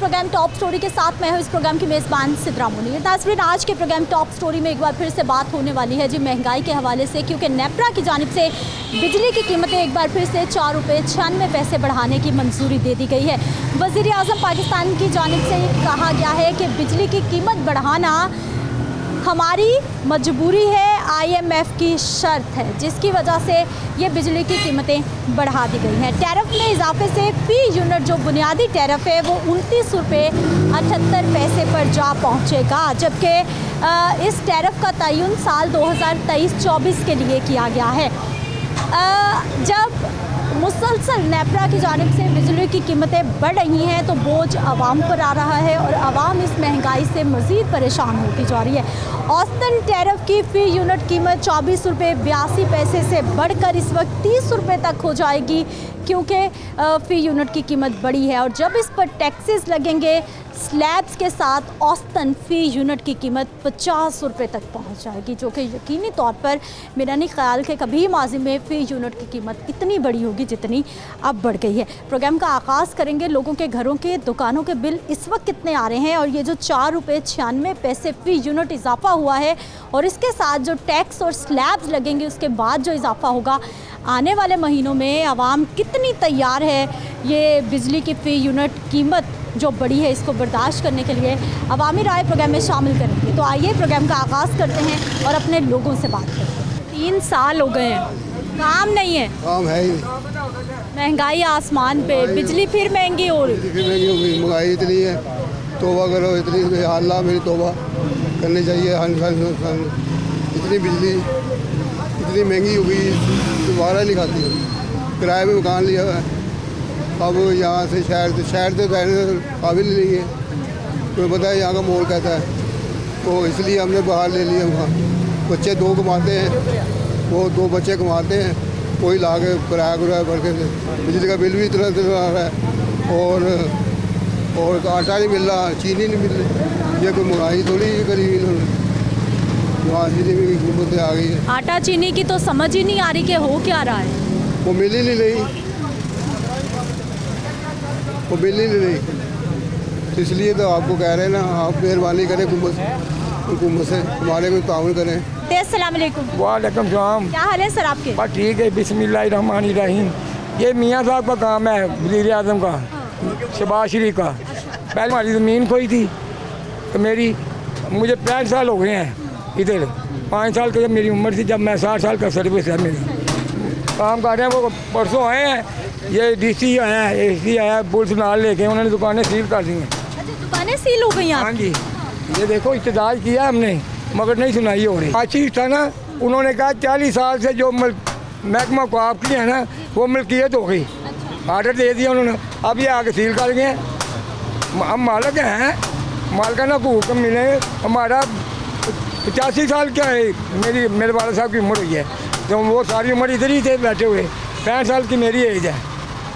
Programme top story के साथ मैं हूं इस प्रोग्राम की मेज़बान सिद्रा मुनीर। नाज़रीन, आज के प्रोग्राम टॉप स्टोरी में एक बार फिर से बात होने वाली है जी महंगाई के हवाले से, क्योंकि नेपरा की जानिब से बिजली की कीमतें एक बार फिर से 4 रुपये 96 पैसे बढ़ाने की मंजूरी दे दी गई है। वज़ीर आज़म पाकिस्तान की जानिब से कहा गया है कि बिजली की कीमत बढ़ाना हमारी मजबूरी है, IMF की शर्त है, जिसकी वजह से ये बिजली की कीमतें बढ़ा दी गई हैं। टैरिफ में इजाफे से फ़ी यूनिट जो बुनियादी टैरिफ है वो 29 रुपये 78 पैसे पर जा पहुँचेगा, जबकि इस टैरिफ का तयन साल 2023-24 के लिए किया गया है। जब मुसलसल नेपरा की जानिब से बिजली की कीमतें बढ़ रही हैं तो बोझ आवाम पर आ रहा है और आवाम इस महंगाई से मज़ीद परेशान होती जा रही है। औसतन टैरिफ की फ़ी यूनिट कीमत 24 रुपये 82 पैसे से बढ़कर इस वक्त 30 रुपये तक हो जाएगी, क्योंकि फ़ी यूनिट की कीमत बढ़ी है। और जब इस पर टैक्सेस लगेंगे स्लैब्स के साथ, औसतन फ़ी यूनिट की कीमत 50 रुपये तक पहुंच जाएगी, जो कि यकीनी तौर पर मेरा नहीं ख्याल कि कभी माजी में फ़ी यूनिट की कीमत इतनी बड़ी होगी जितनी अब बढ़ गई है। प्रोग्राम का आगाज़ करेंगे लोगों के घरों के दुकानों के बिल इस वक्त कितने आ रहे हैं, और ये जो 4 रुपये 96 पैसे फ़ी यूनिट इजाफा हुआ है और इसके साथ जो टैक्स और स्लैब्स लगेंगे उसके बाद जो इजाफा होगा, आने वाले महीनों में आवाम कितनी तैयार है ये बिजली की फ़ी यूनिट कीमत जो बड़ी है इसको बर्दाश्त करने के लिए। अवामी राय प्रोग्राम में शामिल करेंगे। तो आइए प्रोग्राम का आगाज़ करते हैं और अपने लोगों से बात करते हैं। 3 साल हो गए हैं, काम नहीं है, काम है ही, महंगाई आसमान पे, बिजली फिर महंगी हो रही, फिर महंगी हो गई, महंगाई इतनी है, तौबा करो, इतनी अल्लाह मेरी तौबा करनी चाहिए। इतनी बिजली इतनी महंगी हो गई, दोबारा नहीं खाती। किराए में मकान लिया हुआ है, अब यहाँ से शहर से रहने काबिल नहीं है, तुम्हें पता है यहाँ का माहौल कैसा है, तो इसलिए हमने बाहर ले लिया। वहाँ बच्चे 2 कमाते हैं, वो 2 बच्चे कमाते हैं, कोई ला के किराया भर के बिजली का बिल भी इतना आ रहा है, और आटा नहीं मिल रहा, चीनी नहीं मिल रही। ये कोई महंगाई थोड़ी करी इन्होंने, वहाँ चीनी की कीमतें आ गई है। आटा चीनी की तो समझ ही नहीं आ रही कि हो क्या रहा है, वो मिल ही नहीं रही, वो मिल ही नहीं रही। तो इसलिए तो आपको कह रहे हैं ना, आप मेहरबानी करें हुकूमत से, हमारे को ताउन करें। अस्सलाम वालेकुम। वालेकुम सलाम। क्या हाल है सर आपके? बस ठीक है, बिस्मिल्लाहिर्रहमानिर्रहीम। ये मियाँ साहब का काम है, वज़ीर आज़म का, शहबाज शरीफ का। पहले हमारी ज़मीन खोई थी तो मुझे 65 साल हो गए हैं इधर। 5 साल की जब मेरी उम्र थी, जब मैं 60 साल का सर्विस है मेरी, काम कर रहे हैं। वो परसों आए हैं, ये DC आया है, AC आया है, पुलिस नाल लेके उन्होंने दुकानें सील कर दी हैं। अच्छा, दुकानें सील हो गई हैं? हाँ जी, ये देखो इhtजाज किया हमने, मगर नहीं सुनाई हो रही। चीज़ था ना, उन्होंने कहा 40 साल से जो महकमा को आपकी है ना, वो मिल्कियत हो गई। आर्डर दे दिया उन्होंने, अब ये आगे सील कर गए। हम मालिक हैं, मालिकाना को हुक्म मिले। हमारा 85 साल क्या है, मेरे वाला साहब की उम्र हुई है, तो वो सारी उम्र इधर ही थे बैठे हुए। 65 साल की मेरी एज है,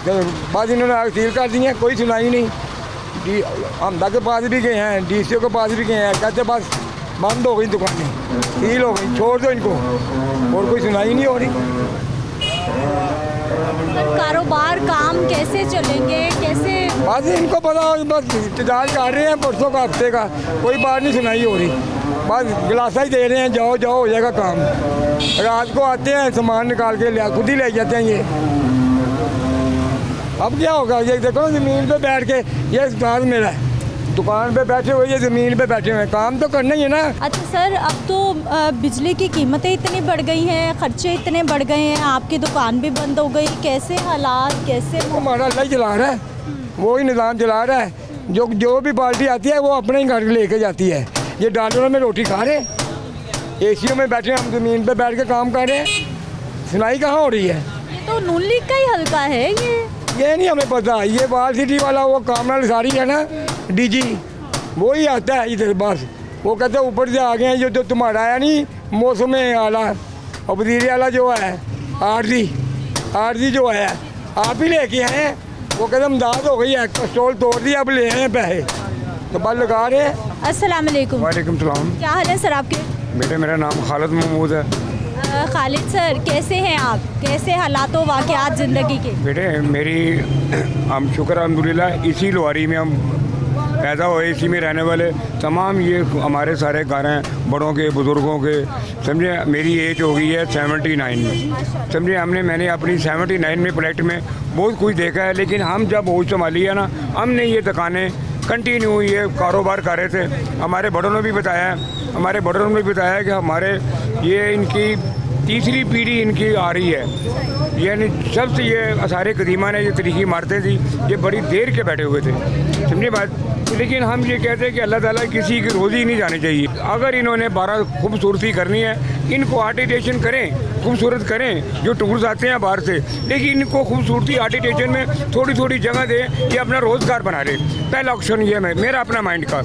तो बाद इन्होंने आगे सील कर दी है, कोई सुनाई नहीं। हमदा के पास भी गए हैं, DCO के पास भी गए हैं, कहते बस बंद हो गई दुकानें, सील हो गई, छोड़ दो इनको, और कोई सुनाई नहीं हो रही। कारोबार काम कैसे चलेंगे, कैसे? बस इनको पता, बस इंतजार कर रहे हैं परसों का, हफ्ते का, कोई बात नहीं सुनाई हो रही। बस गिलासा ही दे रहे हैं, जाओ जाओ हो जाएगा काम। रात को आते हैं, सामान निकाल के खुद ही ले जाते हैं ये। अब क्या होगा, ये देखो ज़मीन पे बैठ के, ये अस्पताल मेरा है, दुकान पे बैठे हुए, ये ज़मीन पे बैठे हुए, काम तो करना ही है ना। अच्छा सर, अब तो बिजली की कीमतें इतनी बढ़ गई हैं, खर्चे इतने बढ़ गए हैं, आपकी दुकान भी बंद हो गई, कैसे हालात, कैसे? हमारा अल्लाह ही चला रहा है, वो ही निज़ाम चला रहा है। जो भी पार्टी आती है वो अपने ही घर लेके जाती है। ये डॉलरों में रोटी खा रहे, AC में बैठे, हम ज़मीन पे बैठ के काम कर रहे हैं, सुनाई कहाँ हो रही है? ये तो नून लीग का ही हल्का है ये नहीं हमें पता। ये वाल सिटी वाला वो कामरान सारी है ना, DG, वो ही आता है इधर। बस वो कहते हैं ऊपर से आ गए हैं, जो तुम्हारा आया नहीं मौसम आला और वज़ीर आला जो है, आरजी जो है, आप ही लेके आए हैं। वो कहते अमदाद हो गई है, स्टॉल तोड़ दिया, अब ले आए पैसे, तो बल लगा रहे हैं। अस्सलाम वालेकुम। वालेकुम सलाम। क्या हाल है सर आपके? बेटे मेरा नाम खालिद महमूद है। खालिद सर, कैसे हैं आप? कैसे हालात वाक़यात ज़िंदगी के? बेटे मेरी हम शुक्र अल्हम्दुलिल्लाह इसी लोहारी में हम पैदा हुए इसी में रहने वाले तमाम ये हमारे सारे घर हैं, बड़ों के, बुज़ुर्गों के। समझे, मेरी एज हो गई है 79 में। समझे, मैंने अपनी 79 में फ्लैट में बहुत कुछ देखा है, लेकिन हम जब होश संभाली है ना, हमने ये दुकानें कंटिन्यू ये कारोबार कर रहे थे। हमारे बड़ों ने भी बताया कि हमारे ये इनकी तीसरी पीढ़ी इनकी आ रही है। यानी सबसे ये सारे कदीमा ने ये तरीक़ी मारते थी, ये बड़ी देर के बैठे हुए थे, समझे बात। लेकिन हम ये कहते हैं कि अल्लाह ताला किसी की रोज़ी नहीं जानी चाहिए। अगर इन्होंने 12 खूबसूरती करनी है, इनको आर्टिटेशन करें, खूबसूरत करें, जो टूल्स आते हैं बाहर से, लेकिन इनको खूबसूरती आर्टिटेशन में थोड़ी थोड़ी जगह दें, ये अपना रोज़गार बना ले। पहला ऑप्शन ये है मेरा अपना माइंड का।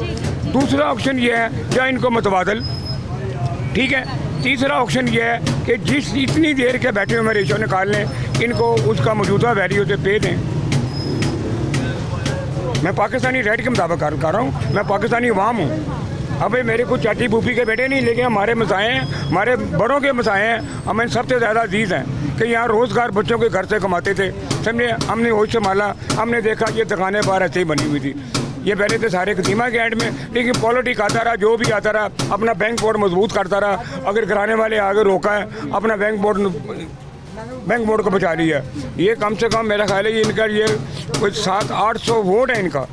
दूसरा ऑप्शन ये है या इनको मतबादल, ठीक है। तीसरा ऑप्शन ये है कि जिस इतनी देर के बैठे हुए रेशो निकाल लें, इनको उसका मौजूदा वैल्यू से पे दें। मैं पाकिस्तानी रेट के मुताबिक कर रहा हूँ, मैं पाकिस्तानी अवाम हूँ। अबे मेरे को चाची बूफी के बेटे नहीं, लेकिन हमारे मसाए हैं, हमारे बड़ों के मसाए हैं, हमें सबसे ज़्यादा अजीज़ हैं कि यहाँ रोज़गार बच्चों के घर से कमाते थे। समझे, हमने होश संभाला, हमने देखा ये दुकानें बाहर ऐसे ही बनी हुई थी। ये पहले तो सारे कदीमा के एंड में, लेकिन पॉलिटिक आता रहा, जो भी आता रहा, अपना बैंक बोर्ड मजबूत करता रहा। अगर गिराने वाले आगे रोका है, अपना बैंक बोर्ड को बचा लिया है। ये कम से कम मेरा ख्याल है ये इनका ये कुछ 700-800 वोट है इनका,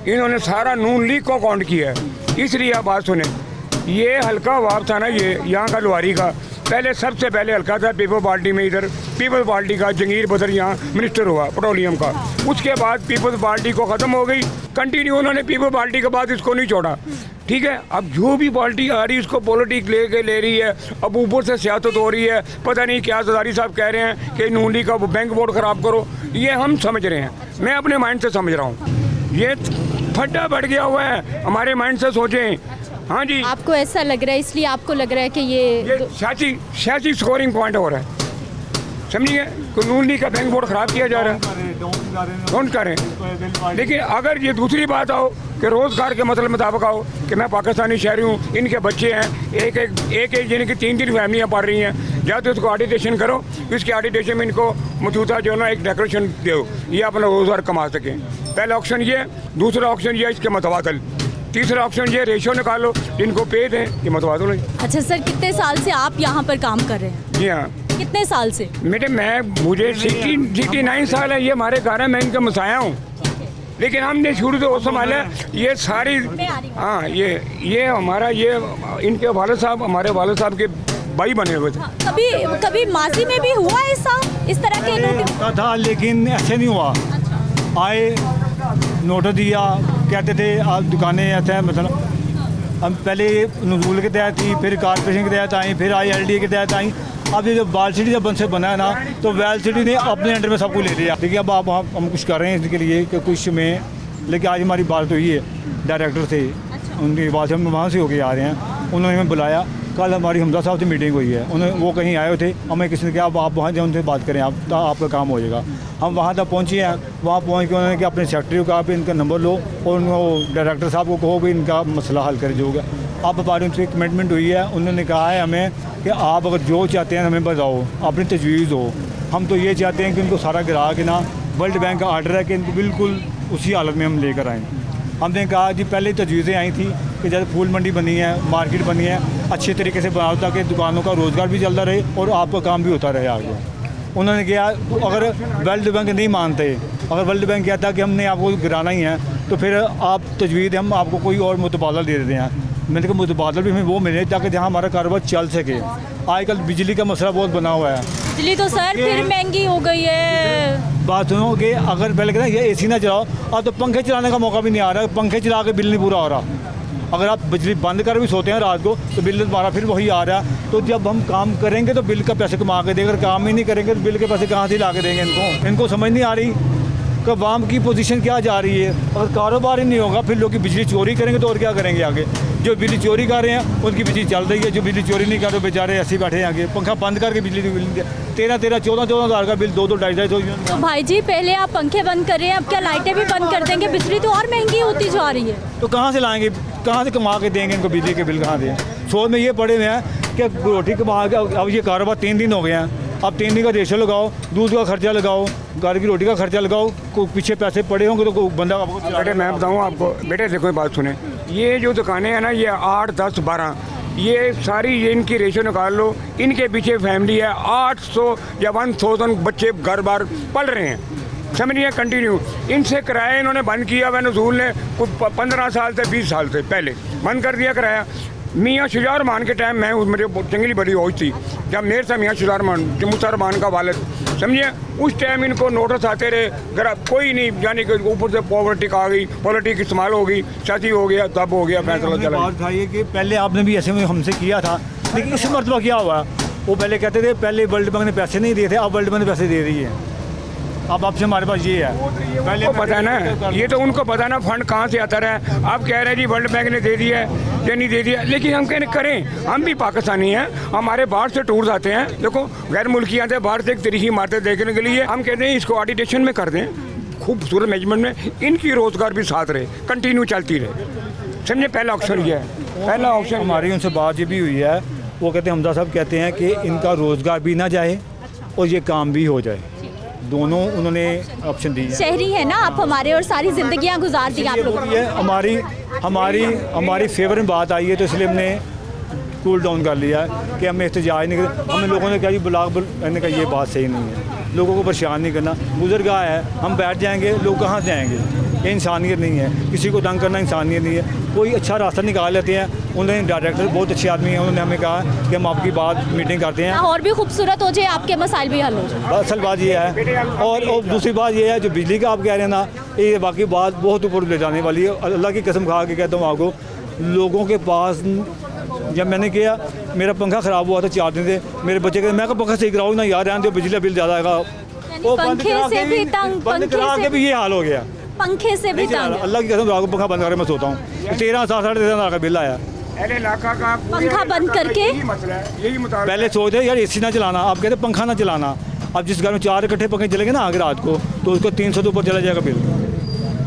इन्होंने सारा नून लीग को काउंट किया है। इसलिए आप बात सुने, ये हल्का वाप था ना, ये यहाँ का लुहारी का पहले सबसे पहले हल्का था पीपल पार्टी में। इधर पीपल पार्टी का जंगीर बदर यहाँ मिनिस्टर हुआ पेट्रोलियम का, उसके बाद पीपल पार्टी को ख़त्म हो गई, कंटिन्यू उन्होंने पीपल पार्टी के बाद इसको नहीं छोड़ा, ठीक है। अब जो भी पार्टी आ रही है उसको पॉलिटिक ले रही है, अब ऊपर से सियासत हो रही है, पता नहीं क्या जरदारी साहब कह रहे हैं कि नून लीग का बैंक बोर्ड ख़राब करो, ये हम समझ रहे हैं, मैं अपने माइंड से समझ रहा हूँ। ये फड्डा बढ़ गया हुआ है, हमारे माइंड से सोचें। हाँ जी, आपको ऐसा लग रहा है, इसलिए आपको लग रहा है कि ये सियासी स्कोरिंग पॉइंट हो रहा है, समझिए। नून लीग का बैंक बोर्ड ख़राब किया जा रहा है, डोंट करें। लेकिन अगर ये दूसरी बात आओ कि रोज़गार के मतलब मुताबिक आओ कि मैं पाकिस्तानी शहरी हूँ, इनके बच्चे हैं, एक जिनकी 3 फैमिलियाँ पढ़ रही हैं, या तो उसको आर्टिटेशन करो, इसके आर्टिटेशन में इनको मौजूदा जो ना एक डेकोरेशन दो, ये अपना रोज़गार कमा सकें। पहला ऑप्शन ये, दूसरा ऑप्शन ये इसके मतवादल, तीसरा ऑप्शन ये रेशो निकालो, इनको पे दें, ये मतवादल है। अच्छा सर, कितने साल से आप यहाँ पर काम कर रहे हैं? जी हाँ, कितने साल से? मुझे 69 साल है, ये हमारे घर है, मैं इनका मसाया हूँ, लेकिन हमने शुरू से वो संभाला ये सारी। हाँ, ये हमारा ये इनके वालिद साहब, हमारे वालिद साहब के भाई बने हुए थे। कभी माजी में भी हुआ ऐसा, इस तरह के था, लेकिन ऐसे नहीं हुआ। आए, नोटिस दिया, कहते थे आप दुकानें ऐसे हैं, मतलब हम पहले नजूल के तहत थी, फिर कारपोरेशन के तहत आई, फिर ILDA के तहत आई। अब ये जो बाल सिटी जब बन से बना है ना, तो वैल सिटी ने अपने अंडर में सब कुछ ले लिया। देखिए अब आप हम कुछ कर रहे हैं इसके लिए कि कुछ में, लेकिन आज हमारी बात हुई है डायरेक्टर से, उनकी बात से हम वहाँ से होके आ रहे हैं, उन्होंने हमें बुलाया। कल हमारी हमजा साहब से मीटिंग हुई है, उन्होंने वो कहीं आए हुए थे, हमें किसी ने कहा आप वहाँ जाए, उनसे बात करें, आपका काम हो जाएगा। हम वहाँ तक पहुँचे हैं, वहाँ पहुँच के उन्होंने कहा अपने सेक्रेटरी को कहा भी इनका नंबर लो और उनको डायरेक्टर साहब को कहो भी इनका मसला हल कर जोगा। आप हमारी उनसे कमिटमेंट हुई है, उन्होंने कहा है हमें कि आप अगर जो चाहते हैं हमें बताओ, अपनी तजवीज़ हो। हम तो ये चाहते हैं कि उनको सारा गिरा के ना, वर्ल्ड बैंक का आर्डर है कि इनको बिल्कुल उसी हालत में हम लेकर आएँ। हमने कहा जी पहले तजवीज़ें आई थी कि जैसे फूल मंडी बनी है, मार्केट बनी है, अच्छे तरीके से बनाओ ताकि दुकानों का रोज़गार भी चलता रहे और आपका काम भी होता रहे आगे। उन्होंने कहा अगर वर्ल्ड बैंक नहीं मानते, अगर वर्ल्ड बैंक कहता कि हमने आपको गिराना ही है, तो फिर आप तजवीज़ हम आपको कोई और मुतबादल दे देते हैं। मैंने कहा मुतबादल भी हमें वो मिले ताकि जहाँ हमारा कारोबार चल सके। आजकल बिजली का मसला बहुत बना हुआ है, बिजली तो सर फिर महंगी हो गई है। बात सुनो कि अगर पहले कहते ये AC ना चलाओ, अब तो पंखे चलाने का मौका भी नहीं आ रहा, पंखे चला के बिल नहीं पूरा हो रहा। अगर आप बिजली बंद कर भी सोते हैं रात को तो बिल हमारा फिर वही आ रहा है। तो जब हम काम करेंगे तो बिल का पैसे कमा के देंगे, अगर काम ही नहीं करेंगे तो बिल के पैसे कहाँ से ला के देंगे इनको समझ नहीं आ रही कि अवाम की पोजीशन क्या जा रही है। अगर कारोबार ही नहीं होगा फिर लोग बिजली चोरी करेंगे तो और क्या करेंगे आगे। जो बिजली चोरी कर रहे हैं उनकी बिजली चल रही है, जो बिजली चोरी नहीं कर रहे बेचारे ऐसे बैठे हैं आगे, पंखा बंद करके बिजली 13-14 हज़ार का बिल 2-2-2.5 तो भाई जी पहले आप पंखे बंद कर रहे हैं, अब क्या लाइटें भी बंद कर देंगे? बिजली तो और महंगी होती जा रही है। तो कहाँ से लाएंगे, कहाँ से कमा के देंगे इनको बिजली के बिल, कहाँ दें? सोच में ये पड़े हुए हैं कि रोटी कमा के, अब ये कारोबार 3 दिन हो गए हैं, अब 3 दिन का रेशो लगाओ, दूध का खर्चा लगाओ, घर की रोटी का खर्चा लगाओ, पीछे पैसे पड़े होंगे तो बंदा आपको बेटे मैं बताऊँ आपको, बेटे देखो ये बात सुने, ये जो दुकानें हैं ना ये 8, 10, 12 ये सारी ये इनकी रेशो निकाल लो, इनके पीछे फैमिली है 800 या 1000 बच्चे घर बार पल रहे हैं, समझिए कंटिन्यू। इनसे किराया इन्होंने बंद किया हुआ, नज़ूल ने कुछ 15 साल से 20 साल से पहले बंद कर दिया किराया। मियाँ शुजार रहमान के टाइम में मेरे जंगली बड़ी होश थी, जब मेरे से मियाँ शुजार रहमान मुसा रहमान का वालिद, समझिए उस टाइम इनको नोटिस आते रहे, घर कोई नहीं, यानी कि ऊपर से पॉवर्टी आ गई, पॉलिटिक इस्तेमाल हो गई, शादी हो गया, तब हो गया फैसला चला। बात था ये कि पहले आपने भी ऐसे में हमसे किया था, लेकिन इस मरतबा क्या हुआ, वो पहले कहते थे पहले वर्ल्ड बैंक ने पैसे नहीं दिए थे, अब वर्ल्ड बैंक ने पैसे दे रही है। अब आपसे हमारे पास ये है, पहले पता है ना, ये तो उनको पता है ना फंड कहाँ से आता रहा है। आप कह रहे हैं जी वर्ल्ड बैंक ने दे दिया है या नहीं दे दिया, लेकिन हम कहने करें, हम भी पाकिस्तानी हैं, हमारे बाहर से टूर्स आते हैं, देखो गैर मुल्की आते हैं बाहर से, एक तरीकी मारते देखने के लिए, हम कहते हैं इसको ऑडिटेशन में कर दें, खूबसूरत मैनेजमेंट में, इनकी रोज़गार भी साथ रहे, कंटिन्यू चलती रहे, समझे। पहला ऑप्शन ये है, पहला ऑप्शन। हमारी उनसे बात ये भी हुई है, वो कहते हैं हमदा साहब कहते हैं कि इनका रोज़गार भी ना जाए और ये काम भी हो जाए, दोनों उन्होंने ऑप्शन दी है। शहरी है ना आप हमारे, और सारी जिंदगियां गुजार दी आप लोगों ने। ये हमारी फेवर में बात आई है, तो इसलिए हमने कूल डाउन कर लिया है कि हमें एहतजाज नहीं कर, हमें लोगों ने कहा जी ब्लॉक ने कहा ये बात सही नहीं है, लोगों को परेशान नहीं करना, गुजरगाह है, हम बैठ जाएंगे, लोग कहाँ से आएंगे, ये इंसानियत नहीं है, किसी को तंग करना इंसानियत नहीं है। कोई अच्छा रास्ता निकाल लेते हैं, उन्होंने डायरेक्टर बहुत अच्छे आदमी हैं, उन्होंने हमें कहा कि हम आपकी बात मीटिंग करते हैं और भी खूबसूरत हो जाए, आपके मसाइल भी हल हो जाए। असल बात ये है, और दूसरी बात ये है जो बिजली का आप कह रहे हैं ना, ये बाकी बात बहुत ऊपर ले जाने वाली है। अल्लाह की कसम खा के कहता हूँ आपको, लोगों के पास जब मैंने किया, मेरा पंखा ख़राब हुआ था 4 दिन से, मेरे बच्चे कहते मैं पंखा सही कराऊँ ना यार, रहने दो बिजली बिल ज़्यादा आएगा, वो पंखे से भी तंग, बंद करा के भी ये हाल हो गया, पंखे से भी तंग। अल्लाह की कसम रात को पंखा बंद करके मैं सोता हूँ, 13 साल 13.5 का बिल आया। इलाका का पंखा बंद करके यही मसला है, यही मुताबिक पहले सोचते यार एसी ना चलाना, आप कहते पंखा ना चलाना, अब जिस घर में 4 इकट्ठे पंखे चलेंगे ना आगे रात को, तो उसको 300 से ऊपर चला जाएगा बिल,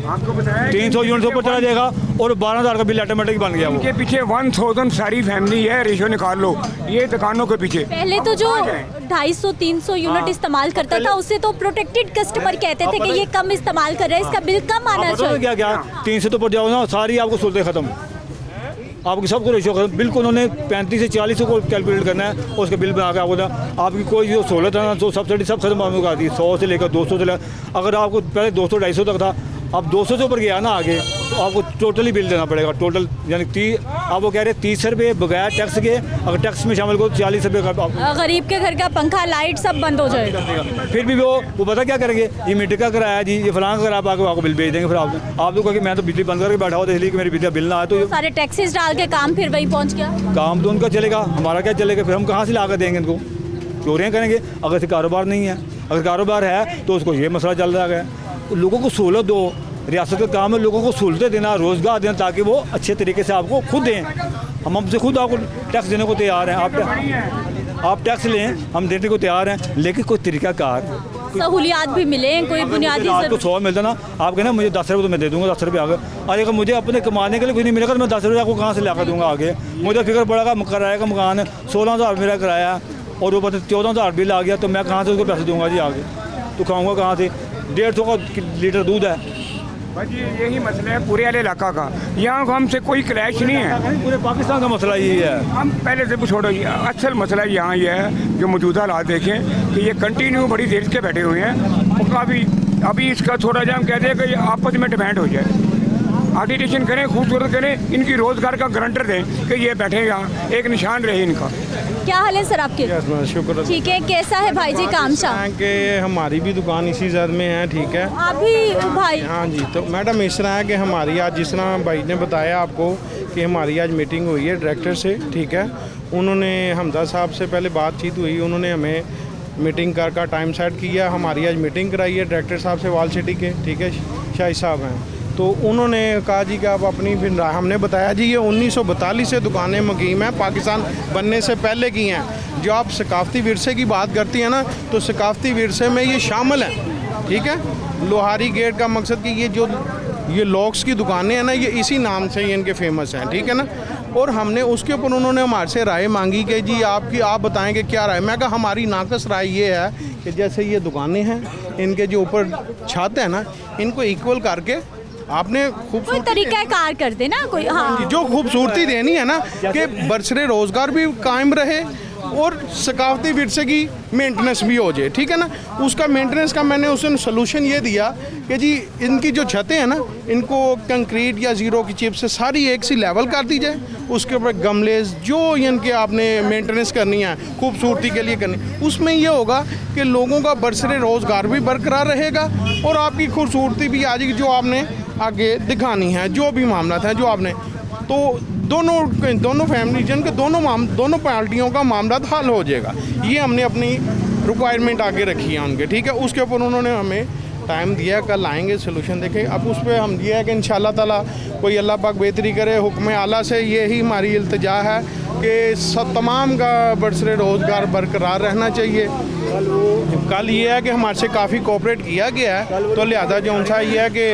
आपको बताया 300 यूनिट से ऊपर चला जाएगा, और 12,000 का बिल ऑटोमेटिक बन गया वो। इनके पीछे 1000 सारी फैमिली है, रेशो निकाल लो, ये दुकानों के पीछे। पहले तो जो 250-300 यूनिट इस्तेमाल करता था, उसे तो प्रोटेक्टेड कस्टमर कहते थे कि ये कम इस्तेमाल कर रहा है, इसका बिल कम आना चाहिए। क्या क्या 300 तो ऊपर जाओ ना, सारी आपको सुलते खत्म, आपकी सबको रेशो खत्म, बिल को उन्होंने 35 से 40 को कैलकुलेट करना है, और उसका बिल बना के आपको आपकी कोई जो सहूलत है ना, तो सब्सिडी सब खत्म होने को आती है, 100 से लेकर 200 से लेकर, अगर आपको पहले 200-250 तक था, अब 200 से ऊपर गया ना आगे, तो आपको टोटली बिल देना पड़ेगा, टोटल यानी आप वो कह रहे हैं 30 रुपये बगैर टैक्स के, अगर टैक्स में शामिल करो 40 रुपये का गरीब के घर का पंखा लाइट सब बंद हो जाएगा। फिर भी वो पता क्या करेंगे, ये मीटर का कराया जी, ये फलां का कराया, आपको बिल भेज देंगे, फिर आप तो कहेंगे मैं तो बिजली बंद करके बैठा हुआ था इसलिए कि मेरी बिजली बिल ना आए, तो सारे टैक्सेस डाल के काम फिर वही पहुंच गया। काम तो उनका चलेगा, हमारा क्या चलेगा, फिर हम कहाँ से ला कर देंगे इनको, चोरियाँ करेंगे। अगर से कारोबार नहीं है, अगर कारोबार है तो उसको ये मसला चल रहा है, लोगों को सहूलत दो, रियासत का काम है लोगों को सहूलतें देना, रोज़गार देना, ताकि वो अच्छे तरीके से आपको खुद दें, हम हमसे खुद आपको टैक्स देने को तैयार हैं, आप टैक्स लें, हम देने को तैयार हैं, लेकिन कोई तरीक़ाकार, सहूलियात भी मिले, कोई बुनियादी आपको 100 मिलता ना, आप कहना मुझे 10 रुपये तो मैं दे दूँगा, 10 रुपये आगे, अरे अगर मुझे अपने कमाने के लिए कुछ नहीं मिलेगा तो मैं 10 रुपये आपको कहाँ से ला कर दूँगा आगे, मुझे फिक्र पड़ेगा किराए का मकान है, 16,000 मेरा किराया, और ऊपर से 14,000 बिल आ गया, तो मैं कहाँ से उसको पैसे दूँगा जी आगे, तो खाऊँगा कहाँ से, 150 का लीटर दूध है भाई, यही मसला है पूरे वाले इलाका का, यहाँ हमसे कोई क्लैश नहीं है, पूरे पाकिस्तान का मसला यही है। हम पहले से छोड़ो, असल मसला यहाँ ये है जो मौजूदा हालात देखें कि ये कंटिन्यू बड़ी देर के बैठे हुए हैं, और काफ़ी अभी इसका थोड़ा जा हम कहते हैं कि आपस में डिमांड हो जाए, ऑडिटेशन करें, खूबसूरत करें, इनकी रोज़गार का गारंटर दें कि ये बैठे यहाँ, एक निशान रहे इनका। क्या हाल है सर आपके? शुक्र ठीक है, कैसा है भाई जी काम शाम? कि हमारी भी दुकान इसी जद में है, ठीक है। आप भी भाई? हाँ जी, तो मैडम इस तरह है कि हमारी आज जिस तरह भाई ने बताया आपको कि हमारी आज मीटिंग हुई है डायरेक्टर से, ठीक है। उन्होंने हमदा साहब से पहले बातचीत हुई, उन्होंने हमें मीटिंग का टाइम सेट किया, हमारी आज मीटिंग कराई है डायरेक्टर साहब से वाल सिटी के, ठीक है, शाहिद साहब हैं, तो उन्होंने कहा जी कि आप अपनी, फिर हमने बताया जी ये 1942 से दुकानें मुकीम हैं, पाकिस्तान बनने से पहले की हैं। जो आप सकाफ़ती विरसे की बात करती हैं ना, तो सकाफ़ती विरसे में ये शामिल हैं, ठीक है। लोहारी गेट का मकसद कि ये लॉक्स की दुकानें हैं ना, ये इसी नाम से ही इनके फेमस हैं, ठीक है ना। और हमने उसके ऊपर उन्होंने हमारे से राय मांगी कि जी आप बताएं कि क्या राय। मैं कहा हमारी नाकस राय ये है कि जैसे ये दुकानें हैं, इनके जो ऊपर छत है ना, इनको इक्वल करके आपने कोई खूबसूरती तरीका कार कर दे ना कोई, हाँ जो खूबसूरती देनी है ना, कि बरसरे रोज़गार भी कायम रहे और सकाफती विरसे की मेंटेनेंस भी हो जाए, ठीक है ना। उसका मेंटेनेंस का मैंने उसे सोल्यूशन ये दिया कि जी इनकी जो छतें हैं ना, इनको कंक्रीट या ज़ीरो की चिप से सारी एक सी लेवल कर दी जाए। उसके ऊपर गमले जो इनके आपने मेंटेनेंस करनी है, खूबसूरती के लिए करनी, उसमें ये होगा कि लोगों का बरसरे रोज़गार भी बरकरार रहेगा और आपकी खूबसूरती भी आ जाएगी जो आपने आगे दिखानी है, जो भी मामला था जो आपने। तो दोनों फैमिली जन के दोनों पार्टियों का मामला हल हो जाएगा। ये हमने अपनी रिक्वायरमेंट आगे रखी है उनके, ठीक है। उसके ऊपर उन्होंने हमें टाइम दिया, कल आएंगे सोल्यूशन देखें। अब उस पर हम दिया है कि इंशाल्लाह ताला कोई अल्लाह पाक बेहतरी करे। हुक्म आला से यही हमारी इल्तिजा है कि सब तमाम का बरसरे रोज़गार बरकरार रहना चाहिए। कल ये है कि हमारे से काफ़ी कोऑपरेट किया गया है, तो लिहाजा जो उनसा ये है कि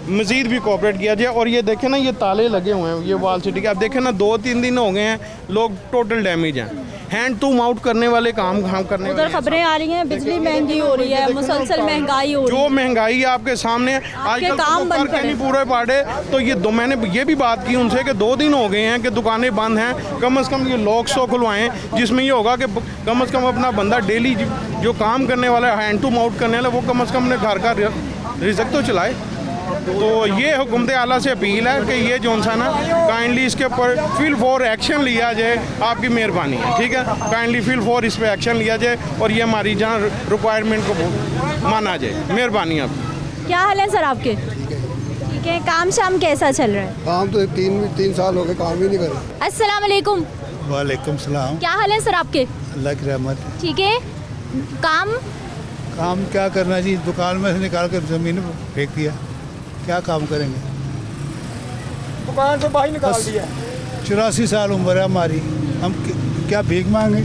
मज़ीद भी कोऑपरेट किया जाए। और ये देखें ना, ये ताले लगे हुए हैं, ये वॉल सिटी के। अब देखें ना, 2-3 दिन हो गए हैं, लोग टोटल डैमेज हैं। हैंड टू माउथ करने वाले काम करने उधर खबरें आ रही हैं, बिजली महंगी हो रही है, मुसलसल महंगाई हो रही है। जो महंगाई आपके सामने आजकल काम बंद नहीं पूरे पाड़े। तो ये मैंने ये भी बात की उनसे कि 2 दिन हो गए हैं कि दुकानें बंद हैं, कम से कम ये लॉक सो खुलवाएं, जिसमें ये होगा कि कम से कम अपना बंदा डेली जो काम करने वाला है, हैंड टू माउथ करने वाला, वो कम से कम अपने घर का रिज़्क तो चलाए। तो ये हुकूमत आला से अपील है कि ये जो सा ना काइंडली इसके ऊपर फील फॉर एक्शन लिया जाए, आपकी मेहरबानी है, ठीक है। काइंडली फील फॉर इस पर एक्शन लिया जाए और ये हमारी जहाँ रिक्वायरमेंट को माना जाए, मेहरबानी आपकी। क्या हाल है सर आपके? ठीक है, काम शाम कैसा चल रहा है? काम तो 3 साल हो गए, काम ही नहीं कर रहे। अस्सलाम वालेकुम। वालेकुम सलाम। क्या हाल है सर आपके? अल्लाह की रहमत। ठीक है, काम क्या करना जी, दुकान में से निकाल कर ज़मीन में फेंक दिया, क्या काम करेंगे। दुकान से बाहर निकाल दिया। 84 साल उम्र है हमारी, हम क्या भीख मांगे?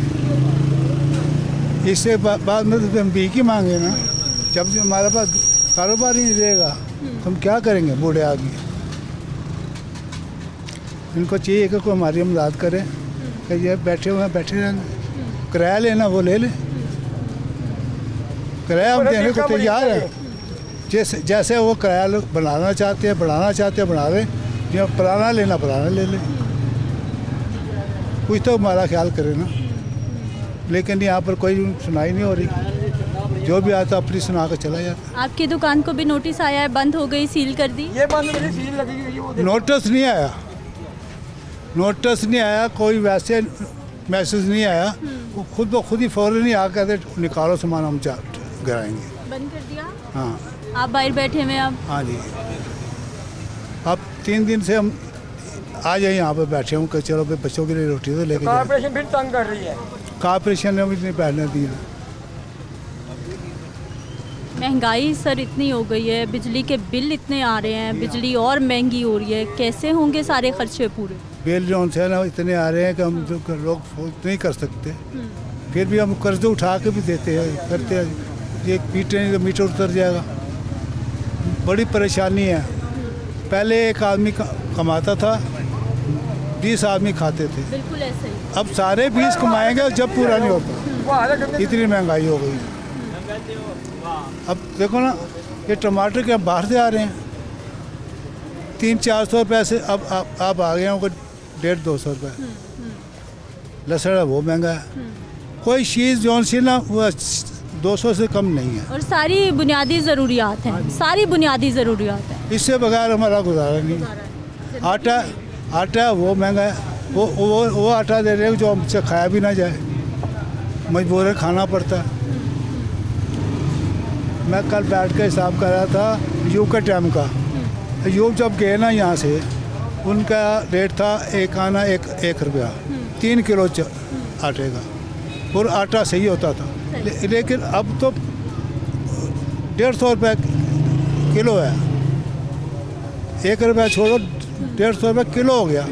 इससे बाद में तो हम भीख ही मांगे ना। जब हमारे पास कारोबार ही नहीं रहेगा तो हम क्या करेंगे बूढ़े आदमी। इनको चाहिए कि कोई हमारी मदद करे कि ये बैठे हुए हैं, बैठे रहेंगे। किराया लेना वो ले लें, किराया हम देने को तैयार है। जैसे वो किराया बनाना चाहते हैं बना रहे, जो पुराना लेना पुराना ले लें। कुछ तो हमारा ख्याल करे ना, लेकिन यहाँ पर कोई सुनाई नहीं हो रही। जो भी आता अपनी सुना कर चला जाता। आपकी दुकान को भी नोटिस आया है, बंद हो गई, सील कर दी? ये बंद मेरी सील लगी हुई है, वो देखो। नोटिस नहीं आया, कोई वैसे मैसेज नहीं आया। वो खुद ही फौरन ही आकर निकालो सामान, हम गिराएंगे। बंद कर दिया? हाँ। आप बाहर बैठे हुए आप? हाँ जी, अब 3 दिन से हम आ जाए यहाँ पर बैठे हूँ कि चलो भाई बच्चों के लिए रोटी तो लेके जाए। कॉर्पोरेशन फिर तंग कर रही है। कॉर्पोरेशन ने भी नहीं बैठने दिया। महंगाई सर इतनी हो गई है, बिजली के बिल इतने आ रहे हैं, बिजली और महंगी हो रही है, कैसे होंगे सारे खर्चे पूरे? बिल जो है ना इतने आ रहे हैं कि हम लोग नहीं कर सकते। फिर भी हम कर्ज उठा के भी देते हैं, करते हैं। ये पीटे नहीं तो मीटर उतर जाएगा। बड़ी परेशानी है। पहले एक आदमी कमाता था, 20 आदमी खाते थे। बिल्कुल ऐसे ही। अब सारे 20 कमाएंगे जब पूरा नहीं होता। इतनी महंगाई हो गई। अब देखो ना, ये टमाटर के बाहर से आ रहे हैं 300-400 रुपये से, अब आप आ गए हैं 150-200 रुपये। लहसुन है वो महंगा है। कोई चीज़ जो सी ना वो 200 से कम नहीं है। और सारी बुनियादी ज़रूरियात हैं, सारी बुनियादी ज़रूरियात हैं। इससे बगैर हमारा गुजारा नहीं। आटा वो महंगा है। वो आटा दे रहे हैं जो हमसे खाया भी ना जाए, मजबूरन खाना पड़ता है। मैं कल बैठ कर हिसाब कर रहा था यूब के टाइम का। यूब जब गए ना यहाँ से, उनका रेट था एक आना 1 रुपया 3 किलो आटे का, और आटा सही होता था। लेकिन अब तो 150 रुपये किलो है। 1 रुपया छोड़ो, 150 रुपये किलो हो गया।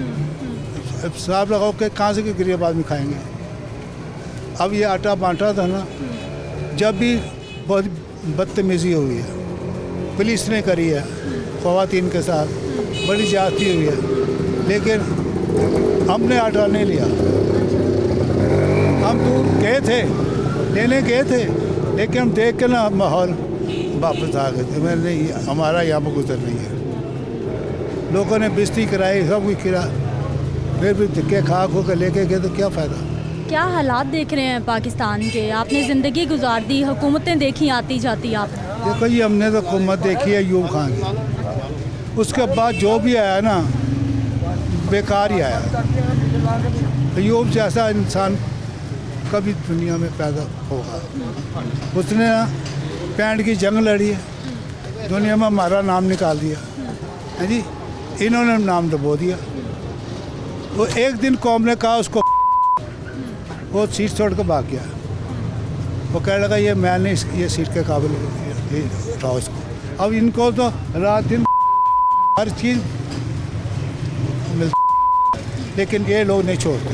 हिसाब लगाओ कि कहाँ से गरीब आदमी खाएंगे। अब ये आटा बांटा था ना, जब भी बहुत बदतमीज़ी हुई है, पुलिस ने करी है, ख़वातीन के साथ बड़ी ज्यादती हुई है। लेकिन हमने आटा नहीं लिया। हम दूर गए थे, लेने गए थे, लेकिन हम देख के ना माहौल वापस आ गए थे। मैंने नहीं, हमारा यहाँ पर गुजर नहीं है। लोगों ने बिस्ती कराई, सब कुछ किया, फिर भी धक्के खा खो के लेके गए तो क्या फ़ायदा। क्या हालात देख रहे हैं पाकिस्तान के? आपने ज़िंदगी गुजार दी, हुकूमतें देखी आती जाती आप। देखो ये हमने तो हुकूमत देखी है अयूब खान की, उसके बाद जो भी आया ना बेकार ही आया। अयूब जैसा इंसान कभी दुनिया में पैदा होगा। उसने ना पैंट की जंग लड़ी है, दुनिया में हमारा नाम निकाल दिया है जी। इन्होंने नाम डबो दिया। वो एक दिन कौम ने कहा उसको, वो सीट छोड़ कर भाग गया। वो कह लगा ये मैं नहीं ये सीट के काबिल, उठाओ इसको। अब इनको तो रात दिन हर चीज़ मिलती, लेकिन ये लोग नहीं छोड़ते।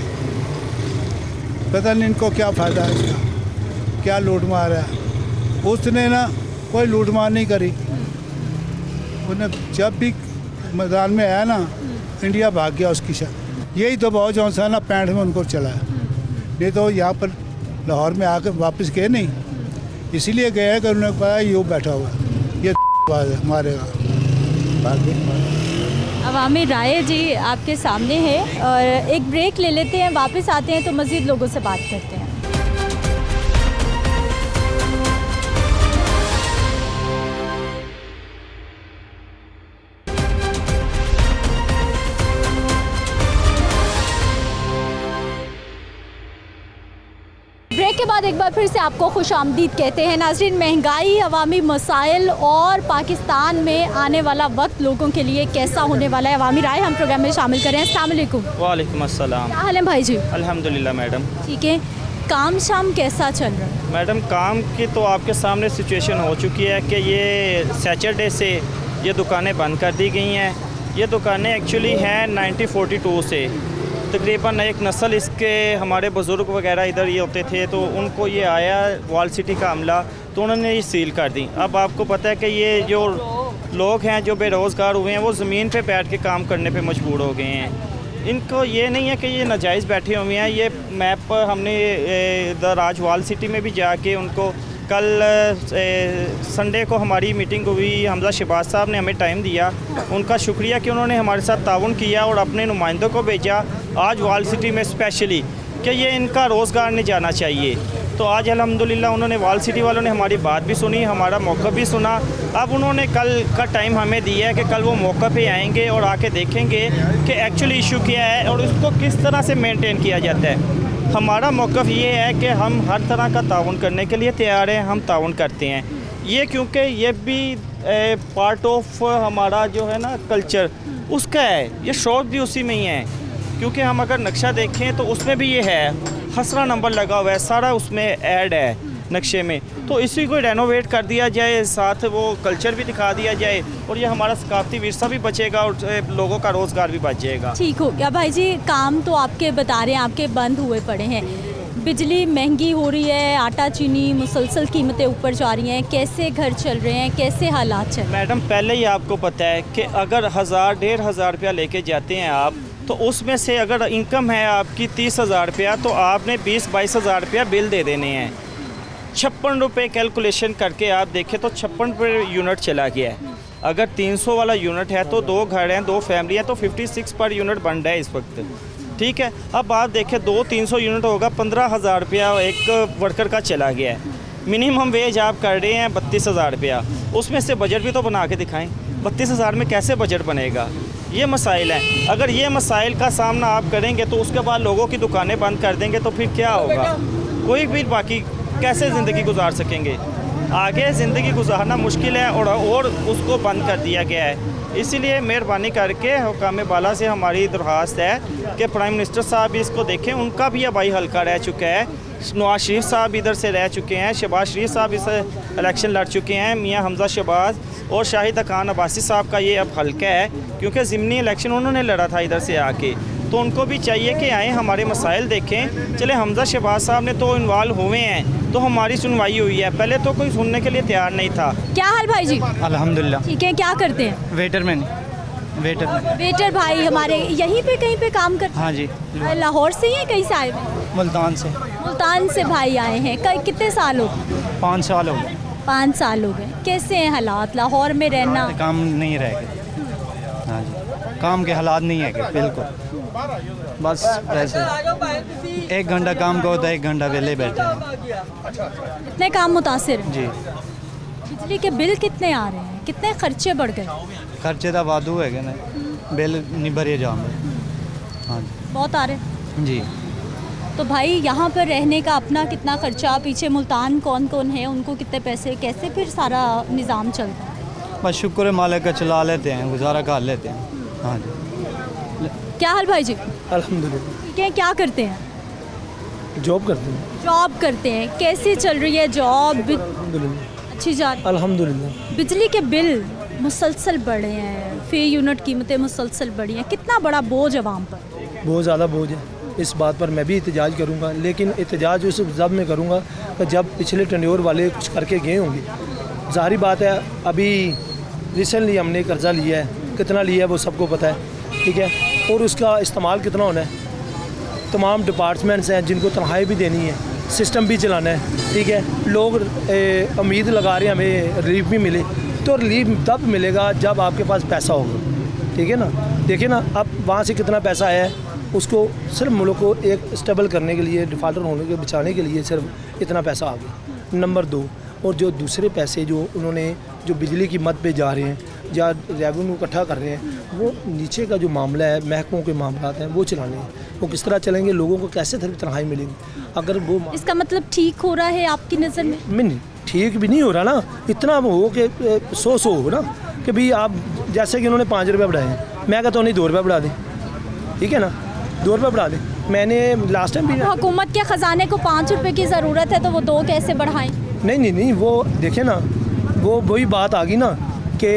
पता नहीं इनको क्या फ़ायदा है इसका, क्या लूट मार है। उसने ना कोई लूट मार नहीं करी। उन्हें जब भी मैदान में आया ना, इंडिया भाग गया उसकी शायद। यही तो बहुत जो सा ना पैंट में उनको चला है, नहीं तो यहाँ पर लाहौर में आकर वापस गए नहीं। इसीलिए गए कि उन्होंने कहा यूँ बैठा हुआ ये मारेगा। अवामी राय जी आपके सामने है, और एक ब्रेक ले लेते हैं, वापस आते हैं तो मज़ीद लोगों से बात करते हैं। ब्रेक के बाद एक बार फिर से आपको खुश आमदीद कहते हैं। नाज़रीन, महंगाई, अवामी मसाइल और पाकिस्तान में आने वाला वक्त लोगों के लिए कैसा होने वाला है, अवामी राय हम प्रोग्राम में शामिल करें। अस्सलाम वालेकुम। वालेकुम अस्सलाम। क्या हाल है भाई जी? अल्हम्दुलिल्लाह मैडम। ठीक है, काम शाम कैसा चल रहा है? मैडम काम की तो आपके सामने सिचुएशन हो चुकी है कि ये सैटरडे से ये दुकानें बंद कर दी गई हैं। ये दुकानें एक्चुअली हैं 1942 से, तकरीबन एक नस्ल इसके हमारे बुज़ुर्ग वगैरह इधर ये होते थे, तो उनको ये आया वॉल सिटी का हमला, तो उन्होंने ये सील कर दी। अब आपको पता है कि ये जो लोग हैं जो बेरोज़गार हुए हैं वो ज़मीन पे बैठ के काम करने पे मजबूर हो गए हैं। इनको ये नहीं है कि ये नाजायज़ बैठे हुए हैं। ये मैप हमने इधर आज वॉल सिटी में भी जाके उनको कल संडे को हमारी मीटिंग हुई, हमजा शहबाज साहब ने हमें टाइम दिया, उनका शुक्रिया कि उन्होंने हमारे साथ ताउन किया और अपने नुमाइंदों को भेजा आज वॉल सिटी में स्पेशली कि ये इनका रोज़गार नहीं जाना चाहिए। तो आज अल्हम्दुलिल्लाह उन्होंने वॉल सिटी वालों ने हमारी बात भी सुनी, हमारा मौक़िफ़ भी सुना। अब उन्होंने कल का टाइम हमें दिया है कि कल वो मौक़िफ़ पे आएंगे और आके देखेंगे कि एक्चुअली इशू क्या है और उसको किस तरह से मेंटेन किया जाता है। हमारा मौक़िफ़ ये है कि हम हर तरह का ताउन करने के लिए तैयार हैं, हम ताउन करते हैं। ये क्योंकि ये भी पार्ट ऑफ हमारा जो है ना कल्चर उसका है, ये शौक़ भी उसी में ही है। क्योंकि हम अगर नक्शा देखें तो उसमें भी ये है, हसरा नंबर लगा हुआ है, सारा उसमें ऐड है नक्शे में। तो इसी को रेनोवेट कर दिया जाए, साथ वो कल्चर भी दिखा दिया जाए और ये हमारा सकाफती विरसा भी बचेगा और लोगों का रोज़गार भी बच जाएगा। ठीक हो गया भाई जी। काम तो आपके बता रहे हैं, आपके बंद हुए पड़े हैं, बिजली महंगी हो रही है, आटा चीनी मुसलसल कीमतें ऊपर जा रही हैं, कैसे घर चल रहे हैं, कैसे हालात चल रहे हैं? मैडम पहले ही आपको पता है कि अगर 1000-1500 रुपया लेके जाते हैं आप, तो उसमें से अगर इनकम है आपकी 30,000 रुपया, तो आपने 20-22 हज़ार रुपया बिल दे देने हैं। 56 रुपये कैलकुलेशन करके आप देखें तो 56 रुपये यूनिट चला गया है। अगर 300 वाला यूनिट है तो 2 घर हैं, 2 फैमिली हैं, तो 56 पर यूनिट बन रहा है इस वक्त। ठीक है, अब आप देखें 200-300 यूनिट होगा, 15,000 रुपया एक वर्कर का चला गया है। मिनिमम वेज आप कर रहे हैं 32,000 रुपया, उसमें से बजट भी तो बना के दिखाएं। 32,000 में कैसे बजट बनेगा? ये मसाइल हैं। अगर ये मसाइल का सामना आप करेंगे तो उसके बाद लोगों की दुकानें बंद कर देंगे तो फिर क्या होगा? कोई भी बाकी कैसे ज़िंदगी गुजार सकेंगे? आगे ज़िंदगी गुजारना मुश्किल है और उसको बंद कर दिया गया है। इसीलिए मेहरबानी करके हुकाम बाला से हमारी दरख्वास्त है कि प्राइम मिनिस्टर साहब भी इसको देखें। उनका भी अब हल्का रह चुका है, नवाज शरीफ साहब इधर से रह चुके हैं, शहबाज शरीफ साहब इस इलेक्शन लड़ चुके हैं, मियाँ हमजा शहबाज और शाहिद खान अब्बासी साहब का ये अब हल्का है क्योंकि ज़िमनी इलेक्शन उन्होंने लड़ा था इधर से आके। तो उनको भी चाहिए कि आएँ, हमारे मसाइल देखें। चले हमजा शहबाज साहब ने तो इन्वॉल्व हुए हैं, तो हमारी सुनवाई हुई है, पहले तो कोई सुनने के लिए तैयार नहीं था। क्या हाल भाई जी? अल्हम्दुलिल्लाह। ठीक है, क्या करते हैं? Waiter man. वेटर में। वेटर भाई हमारे यहीं पे कहीं पे काम करते हाँ जी, हैं? लाहौर से ही हैं, कहीं से आए हुए हैं? मुल्तान से। मुल्तान से भाई आए हैं। कितने साल हो गए? 5 साल हो गए। 5 साल हो गए। कैसे हैं हालात लाहौर में रहना? काम नहीं रह गए। हाँ जी, काम के हालात नहीं है कि बिल्कुल, बस वैसे 1 घंटा काम का होता है, 1 घंटा वेले बैठे हैं। इतने काम मुतासिर हैं? जी, बिजली के बिल कितने आ रहे हैं? कितने खर्चे बढ़ गए? खर्चे तो वादू है ना, बिल नहीं भरे जाम। हाँ बहुत आ रहे हैं। जी। तो भाई यहाँ पर रहने का अपना कितना खर्चा, पीछे मुल्तान कौन कौन है, उनको कितने पैसे, कैसे फिर सारा निज़ाम चलता है? बस शुक्र है मालिक का, चला लेते हैं, गुजारा कर लेते हैं। हाँ जी। क्या हाल भाई जी? अल्हम्दुलिल्लाह ठीक है, क्या करते हैं? जॉब करते हैं। जॉब करते हैं। कैसे चल रही है जॉब? अल्हम्दुलिल्लाह अच्छी जा रही? अल्हम्दुलिल्लाह। बिजली के बिल मुसलसल बढ़े हैं, फी यूनिट कीमतें मुसलसल बढ़ी हैं, कितना बड़ा बोझ आवाम पर? बहुत ज़्यादा बोझ है। इस बात पर मैं भी एहतजाज करूंगा, लेकिन एहतजाज उस जब में करूंगा कि जब पिछले टेन्योर वाले कुछ करके गए होंगे। ज़ाहिर बात है, अभी रिसेंटली हमने कर्ज़ा लिया है, कितना लिया है वो सबको पता है, ठीक है, और उसका इस्तेमाल कितना होना है। तमाम डिपार्टमेंट्स हैं जिनको तनख्वाही भी देनी है, सिस्टम भी चलाना है, ठीक है। लोग उम्मीद लगा रहे हैं हमें रिलीफ भी मिले, तो रिलीफ तब मिलेगा जब आपके पास पैसा होगा, ठीक है ना। देखिए ना, अब वहाँ से कितना पैसा आया है, उसको सिर्फ मुल्क को एक स्टेबल करने के लिए, डिफ़ॉल्टर होने के बचाने के लिए सिर्फ इतना पैसा आ गया। नंबर 2, और जो दूसरे पैसे जो उन्होंने जो बिजली की मद पे जा रहे हैं या रेवेन्यू इकट्ठा कर रहे हैं, वो नीचे का जो मामला है, महकमों के मामला हैं, वो चलाने हैं। वो किस तरह चलेंगे, लोगों को कैसे तनख्वाही मिलेगी? अगर वो इसका मतलब ठीक हो रहा है आपकी नज़र में? नहीं, ठीक भी नहीं हो रहा ना, इतना हो कि 100 हो ना, कि भाई आप जैसे कि उन्होंने 5 रुपये बढ़ाए हैं, मैं कहता हूँ नहीं 2 रुपये बढ़ा दें, ठीक है ना, 2 रुपये बढ़ा दें। मैंने लास्ट टाइम भी हुकूमत के ख़जाने को 5 रुपये की ज़रूरत है, तो वो 2 कैसे बढ़ाएं? नहीं, वो देखिए ना, वो वही बात आ गई ना कि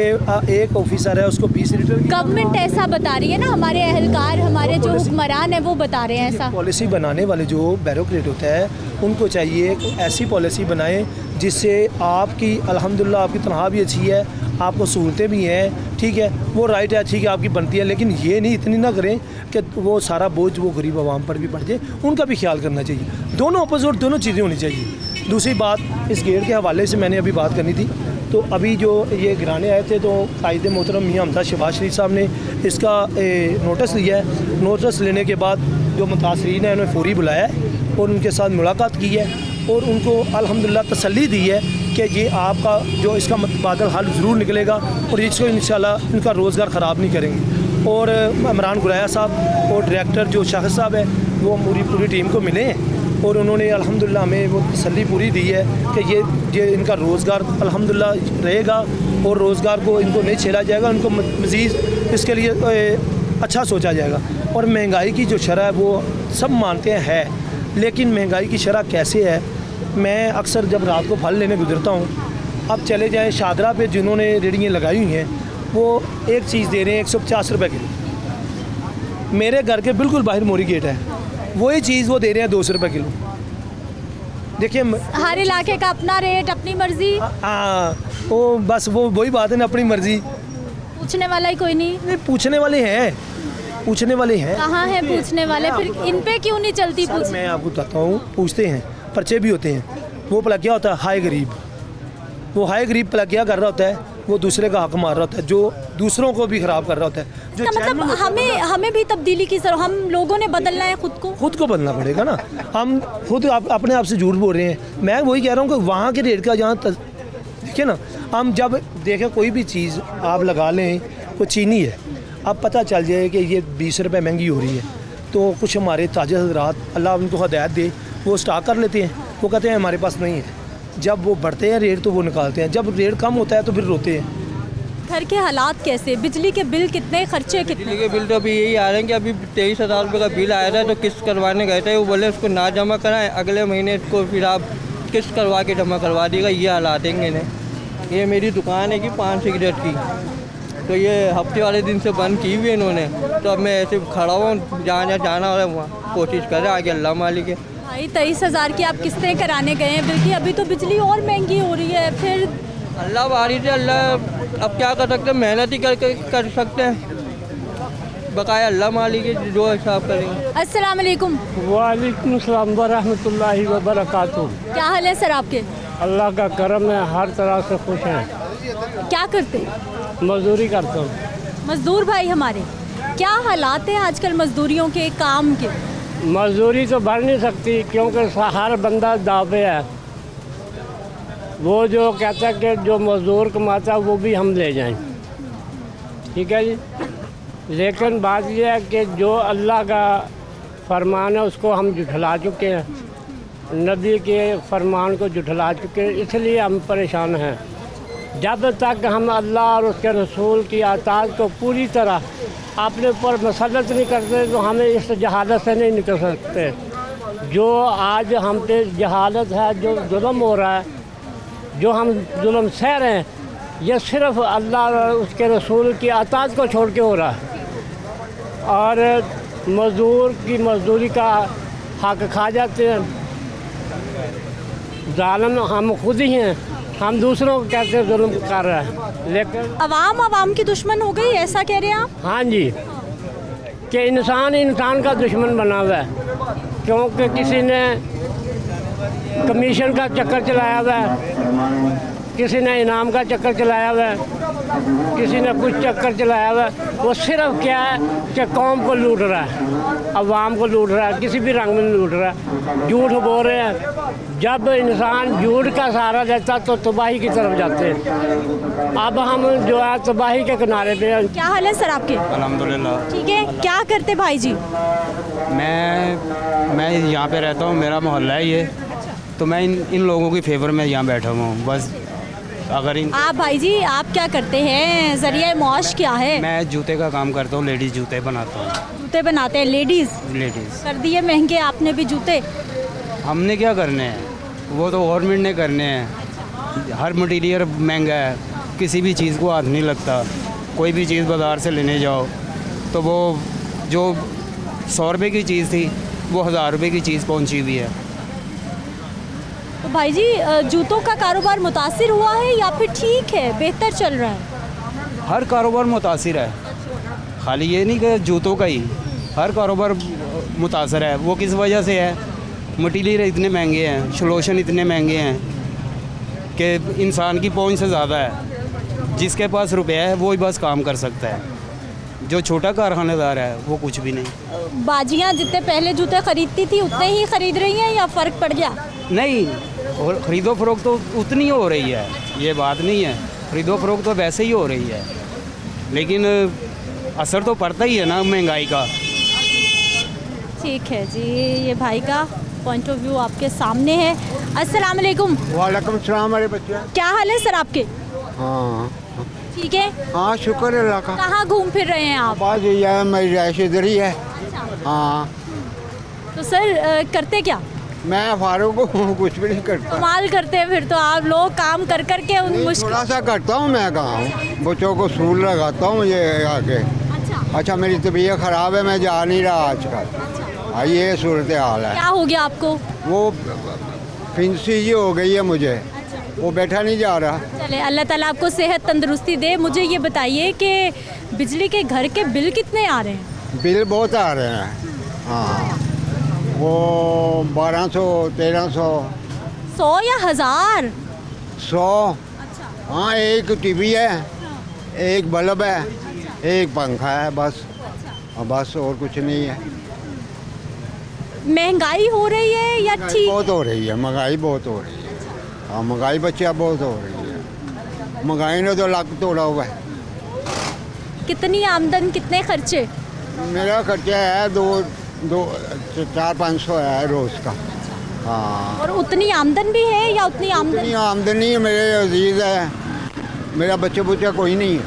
एक ऑफिसर है, उसको 20 लीटर गवर्नमेंट ऐसा बता रही है ना, हमारे एहलकार, हमारे जो हुक्मरान है वो बता रहे हैं ऐसा। पॉलिसी बनाने वाले जो ब्यूरोक्रेट होता है, उनको चाहिए कि ऐसी पॉलिसी बनाएं जिससे आपकी अल्हम्दुलिल्लाह आपकी तनख्वाह भी अच्छी है, आपको सहूलतें भी हैं, ठीक है, वो राइट है, ठीक है, आपकी बनती है, लेकिन ये नहीं इतनी ना करें कि वो सारा बोझ वो गरीब आवाम पर भी पड़ जाए। उनका भी ख्याल करना चाहिए। दोनों अपोजिट, दोनों चीज़ें होनी चाहिए। दूसरी बात, इस गेट के हवाले से मैंने अभी बात करनी थी, तो अभी जो ये गिराने आए थे, तो कायद मोहतरम मियाँ हमदा शहबाज शरीफ साहब ने इसका नोटिस लिया है। नोटिस लेने के बाद जो मुतासरीन है उन्हें फौरी बुलाया है और उनके साथ मुलाकात की है और उनको अल्हम्दुलिल्लाह तसल्ली दी है कि ये आपका जो इसका मुतबादल हल ज़रूर निकलेगा और इसको इंशाल्लाह इनका रोज़गार ख़राब नहीं करेंगे। और इमरान गुराया साहब और डायरेक्टर जो शाहिद साहब है, वो पूरी टीम को मिले हैं और उन्होंने अल्हम्दुलिल्लाह हमें वो तसल्ली पूरी दी है कि ये इनका रोज़गार अल्हम्दुलिल्लाह रहेगा और रोज़गार को इनको नहीं छेड़ा जाएगा, उनको मज़ीद इसके लिए अच्छा सोचा जाएगा। और महंगाई की जो शरह है वो सब मानते हैं है, लेकिन महंगाई की शरह कैसे है, मैं अक्सर जब रात को फल लेने गुजरता हूँ, अब चले जाएँ शादरा पे जिन्होंने रेहड़ियाँ लगाई हुई हैं, वो एक चीज़ दे रहे हैं 150 रुपये किलो। मेरे घर के बिल्कुल बाहर मोरी गेट है, वही चीज़ वो दे रहे हैं 200 रुपये किलो। देखिए, हर इलाके का अपना रेट, अपनी मर्जी। हाँ, वो बस वो वही बात है ना, अपनी मर्जी। पूछने वाला ही कोई नहीं। पूछने वाले हैं, पूछने वाले हैं। कहाँ है पूछने वाले? फिर इन पे क्यों नहीं चलती पूछ? मैं आपको बताता हूँ, पूछते हैं, पर्चे भी होते हैं। वो भला क्या होता है, हाई गरीब, वो हाई गरीब भला क्या कर रहा होता है, वो दूसरे का हक मार रहा होता है, जो दूसरों को भी ख़राब कर रहा होता है। जो मतलब हमें भी तब्दीली की जरूरत, हम लोगों ने बदलना है खुद को बदलना पड़ेगा ना। हम खुद अपने आप से झूठ बोल रहे हैं। मैं वही कह रहा हूँ कि वहाँ के रेट का जहाँ देखिए ना, हम जब देखें कोई भी चीज़ आप लगा लें, कोई चीनी है, अब पता चल जाए कि ये 20 रुपये महंगी हो रही है, तो कुछ हमारे ताजे हज़रात, अल्लाह उनको हदायत दे, वो स्टॉक कर लेते हैं, वो कहते हैं हमारे पास नहीं है। जब वो बढ़ते हैं रेट तो वो निकालते हैं, जब रेट कम होता है तो फिर रोते हैं। घर के हालात कैसे, बिजली के बिल कितने, खर्चे कितने? बिजली के बिल तो अभी यही आ रहे हैं कि अभी 23,000 रुपये का बिल आया था, तो किस्त करवाने गए थे, वो बोले उसको ना जमा कराएं, अगले महीने इसको फिर आप किस्त करवा के जमा करवा देगा। ये हालात देंगे ने। ये मेरी दुकान है कि 5 सिगरेट की, तो ये हफ्ते वाले दिन से बंद की हुई इन्होंने, तो अब मैं ऐसे खड़ा हूँ, जहाँ जाना हो रहा है वहाँ कोशिश कर रहे, आगे अल्लाह मालिक है। भाई 23,000 की आप किस्तें कराने गए हैं, बल्कि अभी तो बिजली और महंगी हो रही है। फिर अल्लाह बारी से, अल्लाह अब क्या कर सकते हैं, मेहनत ही कर सकते हैं। बकाया अल्लाह मालिक है, जो हिसाब करेंगे। अस्सलाम वालेकुम। वालेकुम सलाम वरहमतुल्लाहि वबरकातुहू। क्या हाल है सर आपके? अल्लाह का करम है, हर तरह से खुश हैं। क्या करते? मजदूरी करता हूँ। मजदूर भाई हमारे, क्या हालात हैं आजकल मजदूरियों के, काम के? मजदूरी तो बढ़ नहीं सकती क्योंकि हर बंदा दावे है। वो जो कहता है कि जो मजदूर कमाता है वो भी हम ले जाएं, ठीक है जी। लेकिन बात यह है कि जो अल्लाह का फरमान है उसको हम जुठला चुके हैं, नबी के फरमान को जुठला चुके हैं, इसलिए हम परेशान हैं। जब तक हम अल्लाह और उसके रसूल की अताअत को पूरी तरह अपने ऊपर मसलत नहीं करते तो हमें इस जहालत से नहीं निकल सकते। जो आज हम पे जहालत है, जो जुल्म हो रहा है, जो हम जुल्म सह रहे हैं, ये सिर्फ़ अल्लाह और उसके रसूल की अताअत को छोड़ के हो रहा है। और मज़दूर की मज़दूरी का हक खा जाते हैं। जालिम हम खुद ही हैं, हम दूसरों को कैसे जुल्म कर रहे हैं। लेकिन अवाम की दुश्मन हो गई, ऐसा कह रहे हैं आप? हाँ जी, कि इंसान का दुश्मन बना हुआ है, क्योंकि किसी ने कमीशन का चक्कर चलाया हुआ है, किसी ने इनाम का चक्कर चलाया हुआ है, किसी ने कुछ चक्कर चलाया हुआ है। वो सिर्फ क्या है कि कौम को लूट रहा है, अवाम को लूट रहा है, किसी भी रंग में लूट रहा है। झूठ बोल रहे हैं। जब इंसान झूठ का सहारा लेता तो तबाही की तरफ जाते हैं। अब हम जो है तबाही के किनारे पे हैं। क्या हाल है सर आपके? अल्हम्दुलिल्लाह। ठीक है, क्या करते भाई जी? मैं यहाँ पे रहता हूँ, मेरा मोहल्ला है ये, तो मैं इन लोगों की फेवर में यहाँ बैठा हुआ हूँ बस। अगर आप भाई जी आप क्या करते हैं, जरिया मौश क्या है? मैं जूते का काम करता हूँ, लेडीज़ जूते बनाता हूँ। जूते बनाते हैं लेडीज़? कर दिए महंगे आपने भी जूते? हमने क्या करने हैं, वो तो गवर्नमेंट ने करने हैं। हर मटीरियल महंगा है, किसी भी चीज़ को हाथ नहीं लगता। कोई भी चीज़ बाज़ार से लेने जाओ तो वो जो 100 रुपये की चीज़ थी वो 1000 रुपये की चीज़ पहुँची हुई है। तो भाई जी जूतों का कारोबार मुतासिर हुआ है या फिर ठीक है, बेहतर चल रहा है? हर कारोबार मुतासिर है, खाली ये नहीं कि जूतों का ही, हर कारोबार मुतासर है। वो किस वजह से है, मटीरियल इतने महंगे हैं, सॉल्यूशन इतने महंगे हैं कि इंसान की पहुंच से ज़्यादा है। जिसके पास रुपया है वो ही बस काम कर सकता है, जो छोटा कारखानेदार है वो कुछ भी नहीं। बाजियाँ जितने पहले जूते खरीदती थी उतने ही खरीद रही हैं या फ़र्क पड़ गया? नहीं, और ख़रीदो फ़रोख्त तो उतनी हो रही है, ये बात नहीं है। ख़रीदो फ़रोख्त तो वैसे ही हो रही है, लेकिन असर तो पड़ता ही है ना महंगाई का। ठीक है जी, ये भाई का पॉइंट ऑफ व्यू आपके सामने है। अस्सलाम वालेकुम। वालेकुम सलाम। हमारे बच्चे, क्या हाल है सर आपके? हाँ ठीक है। हाँ, शुक्र है अल्लाह का। कहाँ घूम फिर रहे हैं आप? बात यही है, मेरी रिहाइश इधर ही है। हाँ। तो सर करते क्या? मैं फारूक हूँ, कुछ भी नहीं करता। कमाल करते हैं फिर तो आप लोग, काम कर कर के उन मुश्किल। थोड़ा सा करता हूँ मैं काम, बच्चों को स्कूल लगाता हूँ ये आके। अच्छा, मेरी तबीयत ख़राब है, मैं जा नहीं रहा आजकल। ये सूरत हाल है। क्या हो गया आपको? वो फिंसी ही हो गई है मुझे, वो बैठा नहीं जा रहा। चले अल्लाह ताला आपको सेहत तंदुरुस्ती दे। मुझे ये बताइए कि बिजली के घर के बिल कितने आ रहे हैं? बिल बहुत आ रहे हैं। हाँ, वो 1200, 1300। 100 या 1000? 100। हाँ, एक टीवी है, एक बल्ब है, एक पंखा है, बस। बस और कुछ नहीं है। महंगाई हो रही है या ठीक? बहुत हो रही है, महंगाई बहुत हो रही है। हाँ, महंगाई बच्चियाँ बहुत हो रही है। महंगाई ने तो लाख तोड़ा हुआ है। कितनी आमदन, कितने खर्चे? मेरा खर्चा है 400-500 है रोज़ का। हाँ। और उतनी आमदन भी है या उतनी आमदन? आमदनी है, मेरे अजीज़ है, मेरा बच्चा बुच्चा कोई नहीं है,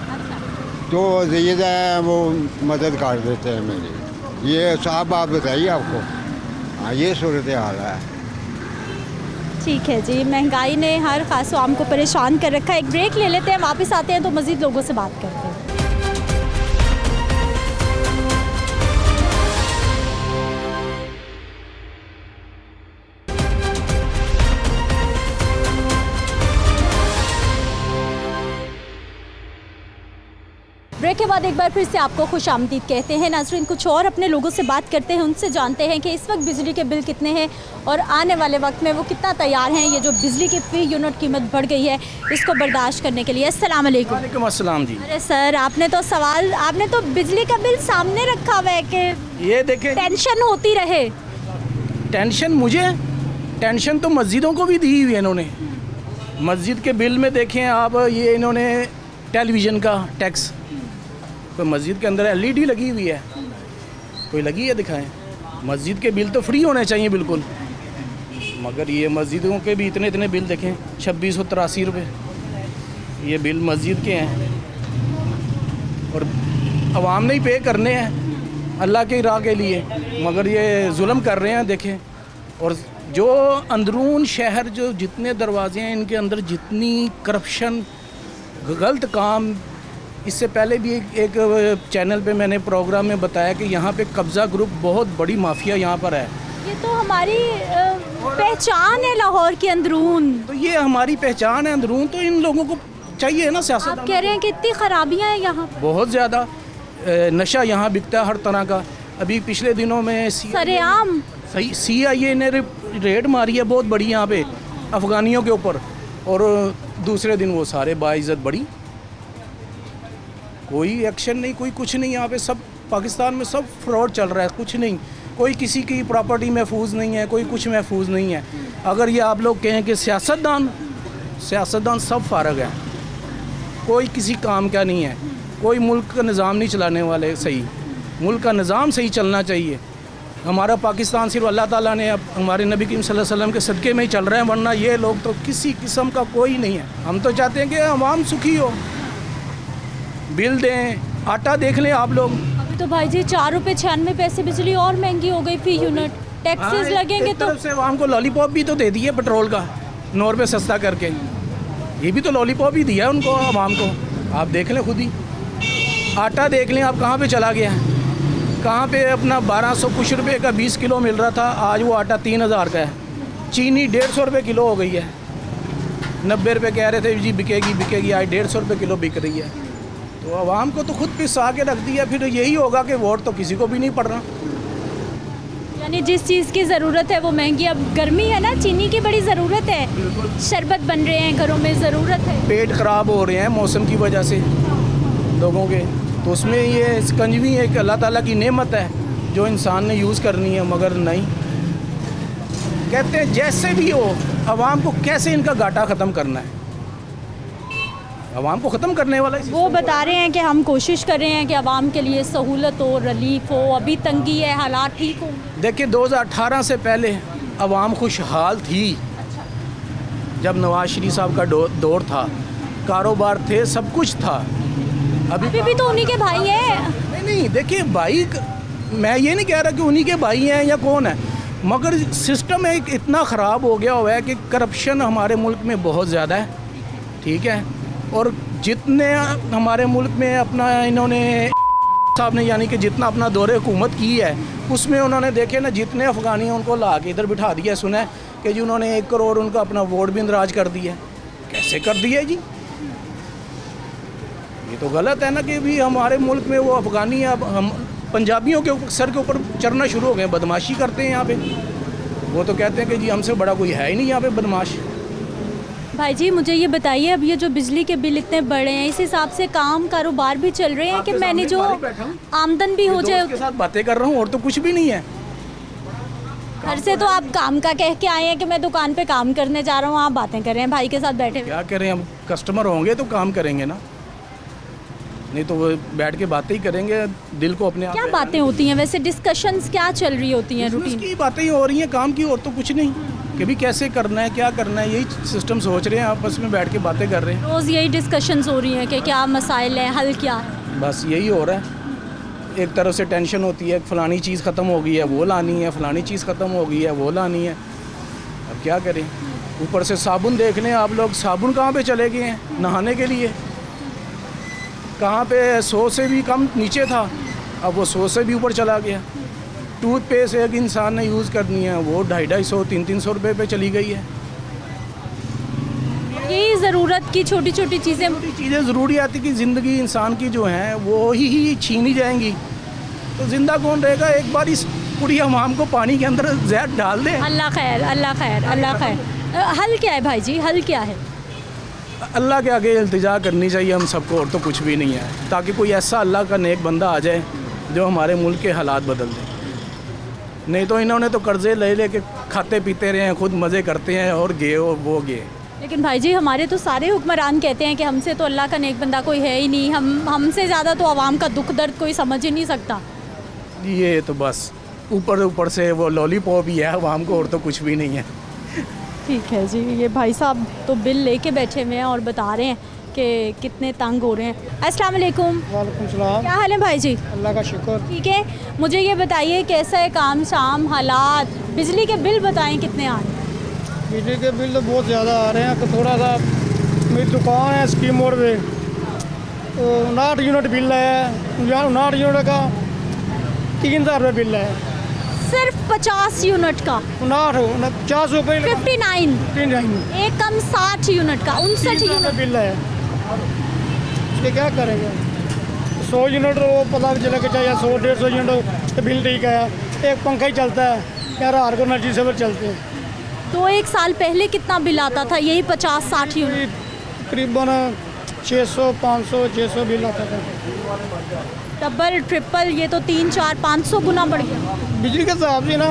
तो अजीज़ है वो मदद कर देते हैं मेरी। ये साहब बात बताइए आपको। हाँ, ये सूरत हाल है। ठीक है जी, महंगाई ने हर खास आम को परेशान कर रखा है। एक ब्रेक ले लेते हैं, वापस आते हैं तो मज़ीद लोगों से बात करते हैं। ब्रेक के बाद एक बार फिर से आपको खुशामदीद कहते हैं। नाज़रीन, कुछ और अपने लोगों से बात करते हैं, उनसे जानते हैं कि इस वक्त बिजली के बिल कितने हैं और आने वाले वक्त में वो कितना तैयार हैं ये जो बिजली की फी यूनिट कीमत बढ़ गई है इसको बर्दाश्त करने के लिए। अस्सलाम वालेकुम। वालेकुम अस्सलाम जी। अरे सर, आपने तो बिजली का बिल सामने रखा हुआ है कि ये देखें, टेंशन होती रहे। टेंशन तो मस्जिदों को भी दी हुई है इन्होंने। मस्जिद के बिल में देखें आप, ये इन्होंने टेलीविज़न का टैक्स, कोई मस्जिद के अंदर LED लगी हुई है, कोई लगी है दिखाएं। मस्जिद के बिल तो फ्री होने चाहिए बिल्कुल, मगर ये मस्जिदों के भी इतने बिल देखें, 2683 रुपये ये बिल मस्जिद के हैं और अवाम ने ही पे करने हैं अल्लाह की राह के लिए, मगर ये जुल्म कर रहे हैं देखें। और जो अंदरून शहर जो जितने दरवाजे हैं इनके अंदर जितनी करप्शन गलत काम, इससे पहले भी एक चैनल पे मैंने प्रोग्राम में बताया कि यहाँ पे कब्ज़ा ग्रुप बहुत बड़ी माफिया यहाँ पर है। ये तो हमारी पहचान है लाहौर की अंदरून। तो ये हमारी पहचान है अंदरून, तो इन लोगों को चाहिए ना सियासत। आप कह रहे हैं कि इतनी खराबियाँ हैं यहाँ? बहुत ज़्यादा नशा यहाँ बिकता है हर तरह का। अभी पिछले दिनों में सरेआम CIA ने रेड मारी है बहुत बड़ी यहाँ पे अफ़गानियों के ऊपर, और दूसरे दिन वो सारे बाइज़्ज़त बड़ी, कोई एक्शन नहीं, कोई कुछ नहीं। यहाँ पे सब पाकिस्तान में सब फ्रॉड चल रहा है, कुछ नहीं, कोई किसी की प्रॉपर्टी महफूज नहीं है, कोई कुछ महफूज नहीं है। अगर ये आप लोग कहें कि सियासतदान सब फारग है, कोई किसी काम का नहीं है, कोई मुल्क का निज़ाम नहीं चलाने वाले सही। मुल्क का निज़ाम सही चलना चाहिए। हमारा पाकिस्तान सिर्फ अल्लाह ताला ने अब हमारे नबी करीम सल्लल्लाहु अलैहि वसल्लम के सदक़े में ही चल रहे हैं, वरना ये लोग तो किसी किस्म का कोई नहीं है। हम तो चाहते हैं कि आवाम सुखी हो, बिल दें। आटा देख लें आप लोग, अभी तो भाई जी 4 रुपये 96 पैसे बिजली और महंगी हो गई फी यूनिट। टैक्सेस लगेंगे तो से आवाम को लॉलीपॉप भी तो दे दिए पेट्रोल का 9 रुपये सस्ता करके, ये भी तो लॉलीपॉप ही दिया उनको आवाम को। आप देख लें खुद ही, आटा देख लें आप कहाँ पे चला गया है, कहाँ पे अपना 1200 कुछ रुपये का 20 किलो मिल रहा था, आज वो आटा 3000 का है। चीनी 150 रुपये किलो हो गई है, 90 रुपये कह रहे थे जी बिकेगी, आज 150 रुपये किलो बिक रही है। तो आवाम को तो खुद पिसा के रख दिया, फिर यही होगा कि वोट तो किसी को भी नहीं पड़ रहा। यानी जिस चीज़ की ज़रूरत है वो महंगी। अब गर्मी है ना, चीनी की बड़ी ज़रूरत है, शरबत बन रहे हैं घरों में, ज़रूरत है। पेट ख़राब हो रहे हैं मौसम की वजह से लोगों के, तो उसमें ये शिकंजवी एक अल्लाह ताला की नेमत है जो इंसान ने यूज़ करनी है, मगर नहीं। कहते हैं जैसे भी हो आवाम को कैसे इनका घाटा ख़त्म करना है, आवाम को ख़त्म करने वाला वो बता रहे हैं कि हम कोशिश कर रहे हैं कि आवाम के लिए सहूलत हो, रिलीफ हो, अभी तंगी है, हालात ठीक हो। देखिए 2018 से पहले आवाम खुशहाल थी, जब नवाज शरीफ साहब का दौर था, कारोबार थे, सब कुछ था। अभी भी तो उन्हीं के भाई हैं। नहीं देखिए भाई, मैं ये नहीं कह रहा कि उन्हीं के भाई हैं या कौन है, मगर सिस्टम एक इतना ख़राब हो गया हुआ है कि करप्शन हमारे मुल्क में बहुत ज़्यादा है, ठीक है। और जितने हमारे मुल्क में अपना इन्होंने साहब ने यानी कि जितना अपना दौरे हुकूमत की है, उसमें उन्होंने देखे ना जितने अफ़गानी हैं उनको ला के इधर बिठा दिया। सुना है कि जी उन्होंने 1 करोड़ उनका अपना वोट भी इंदराज कर दिया। कैसे कर दिया जी, ये तो गलत है ना कि भी हमारे मुल्क में वो अफ़गानी अब हम पंजाबियों के सर के ऊपर चढ़ना शुरू हो गए, बदमाशी करते हैं यहाँ पे। वो तो कहते हैं कि जी हमसे बड़ा कोई है ही नहीं यहाँ पे बदमाश। भाई जी मुझे ये बताइए, अब ये जो बिजली के बिल इतने बड़े हैं, इस हिसाब से काम कारोबार भी चल रहे हैं कि मैंने जो आमदन भी हो जाए? उसके साथ बातें कर रहा हूँ और तो कुछ भी नहीं है। घर से तो आप काम का कह के आए हैं कि मैं दुकान पे काम करने जा रहा हूँ, आप बातें कर रहे हैं भाई के साथ बैठे। क्या करें, हम कस्टमर होंगे तो काम करेंगे ना, नहीं तो वो बैठ के बातें ही करेंगे, दिल को अपने। क्या बातें होती हैं वैसे, डिस्कशंस क्या चल रही होती हैं? रूटीन की बातें ही हो रही हैं, काम की और तो कुछ नहीं, कि भी कैसे करना है, क्या करना है, यही सिस्टम सोच रहे हैं, आपस में बैठ के बातें कर रहे हैं। रोज़ यही डिस्कशंस हो रही हैं कि क्या मसाइल हैं, हल क्या है? बस यही हो रहा है। एक तरफ से टेंशन होती है, फ़लानी चीज़ ख़त्म हो गई है वो लानी है, फ़लानी चीज़ ख़त्म हो गई है वो लानी है, अब क्या करें। ऊपर से साबुन देख लें आप लोग, साबुन कहाँ पे चले गए हैं नहाने के लिए, कहाँ पे 100 से भी कम नीचे था, अब वो 100 से भी ऊपर चला गया। टूथपेस्ट एक इंसान ने यूज़ करनी है वो 250-250-300 रुपये पे चली गई है। यही ज़रूरत की छोटी छोटी चीज़ें चीज़ें ज़रूरियात की ज़िंदगी इंसान की जो हैं वो ही छीनी जाएंगी तो ज़िंदा कौन रहेगा। एक बार इस पूरी अवाम को पानी के अंदर जहर डाल दें। अल्लाह खैर, अल्लाह खैर, अल्लाह खैर। हल क्या है भाई जी, हल क्या है? अल्लाह के आगे इल्तिजा करनी चाहिए हम सबको, और तो कुछ भी नहीं है, ताकि कोई ऐसा अल्लाह का नेक बंदा आ जाए जो हमारे मुल्क के हालात बदल दे। नहीं तो इन्होंने तो कर्जे ले ले के खाते पीते रहे हैं, खुद मज़े करते हैं और गे और वो गे। लेकिन भाई जी हमारे तो सारे हुक्मरान कहते हैं कि हमसे तो अल्लाह का नेक बंदा कोई है ही नहीं, हमसे ज़्यादा तो आवाम का दुख दर्द कोई समझ ही नहीं सकता। ये तो बस ऊपर से वो लॉलीपॉप ही है आवाम को, और तो कुछ भी नहीं है। ठीक है जी, ये भाई साहब तो बिल लेके बैठे हुए हैं और बता रहे हैं कि कितने तंग हो रहे हैं। अस्सलाम वालेकुम। वालेकुम सलाम। क्या हाल है भाई जी? अल्लाह का शुक्र। ठीक है, मुझे ये बताइए कैसा है काम शाम हालात, बिजली के बिल बताएं कितने आ रहे हैं? बिजली के बिल तो बहुत ज़्यादा आ रहे हैं। तो थोड़ा सा मेरी दुकान है स्कीम मोड़ पे, तो 59 यूनिट बिल है, 59 यूनिट का 3000 रुपये बिल है। सिर्फ 50 यूनिट का 50 रुपये 59 एक कम 60 यूनिट का 59 यूनिट बिल है। इसके क्या करेंगे? 100 यूनिट तो पता भी चला कि चाहिए 100-150 यूनिट तो बिल ठीक है। एक पंखा ही चलता है, यार हर को एनर्जी से चलते हैं। तो एक साल पहले कितना बिल आता था यही 50-60 यूनिट? तकरीबन 600-500-600 बिल आता था। डबल ट्रिपल, ये तो 300-400-500 गुना बढ़ गया बिजली के हिसाब से ना।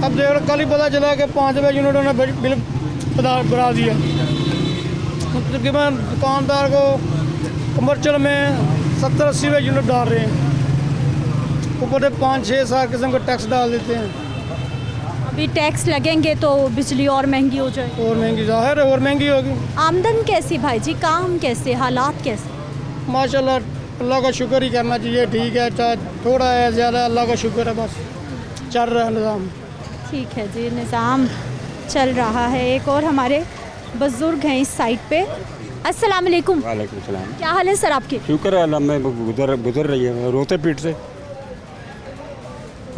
अब देख कल ही पता चला कि 5 रुपये यूनिट उन्होंने बिल बढ़ा दिया। तकरीबन दुकानदार को कमर्शियल में 70-80 रुपये यूनिट डाल रहे हैं, ऊपर से 5-6-7 किस्म का टैक्स डाल देते हैं। अभी टैक्स लगेंगे तो बिजली और महंगी हो जाएगी। और महंगी ज़ाहिर है, और महंगी होगी। आमदन कैसी भाई जी, काम कैसे, हालात कैसे? माशाल्लाह अल्लाह का शुक्र ही करना चाहिए। ठीक है, चाहे थोड़ा है ज़्यादा, अल्लाह का शुक्र है, बस चल रहा है निज़ाम। ठीक है जी, निज़ाम चल रहा है। एक और हमारे बुज़ुर्ग हैं इस साइड पे। अस्सलाम वालेकुम। वालेकुम सलाम। क्या हाल है सर आपके? शुक्र है अल्लाह में, गुजर रही है रोते पीट से।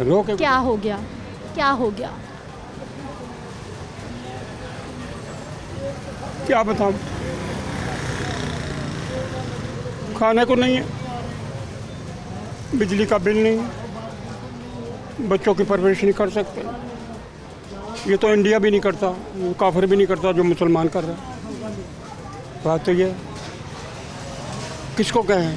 रो के क्या हो गया, क्या हो गया? क्या बताऊं, खाने को नहीं है, बिजली का बिल नहीं है, बच्चों की परवरिश नहीं कर सकते। ये तो इंडिया भी नहीं करता, काफिर भी नहीं करता जो मुसलमान कर रहा है। बात तो ये किसको कहें,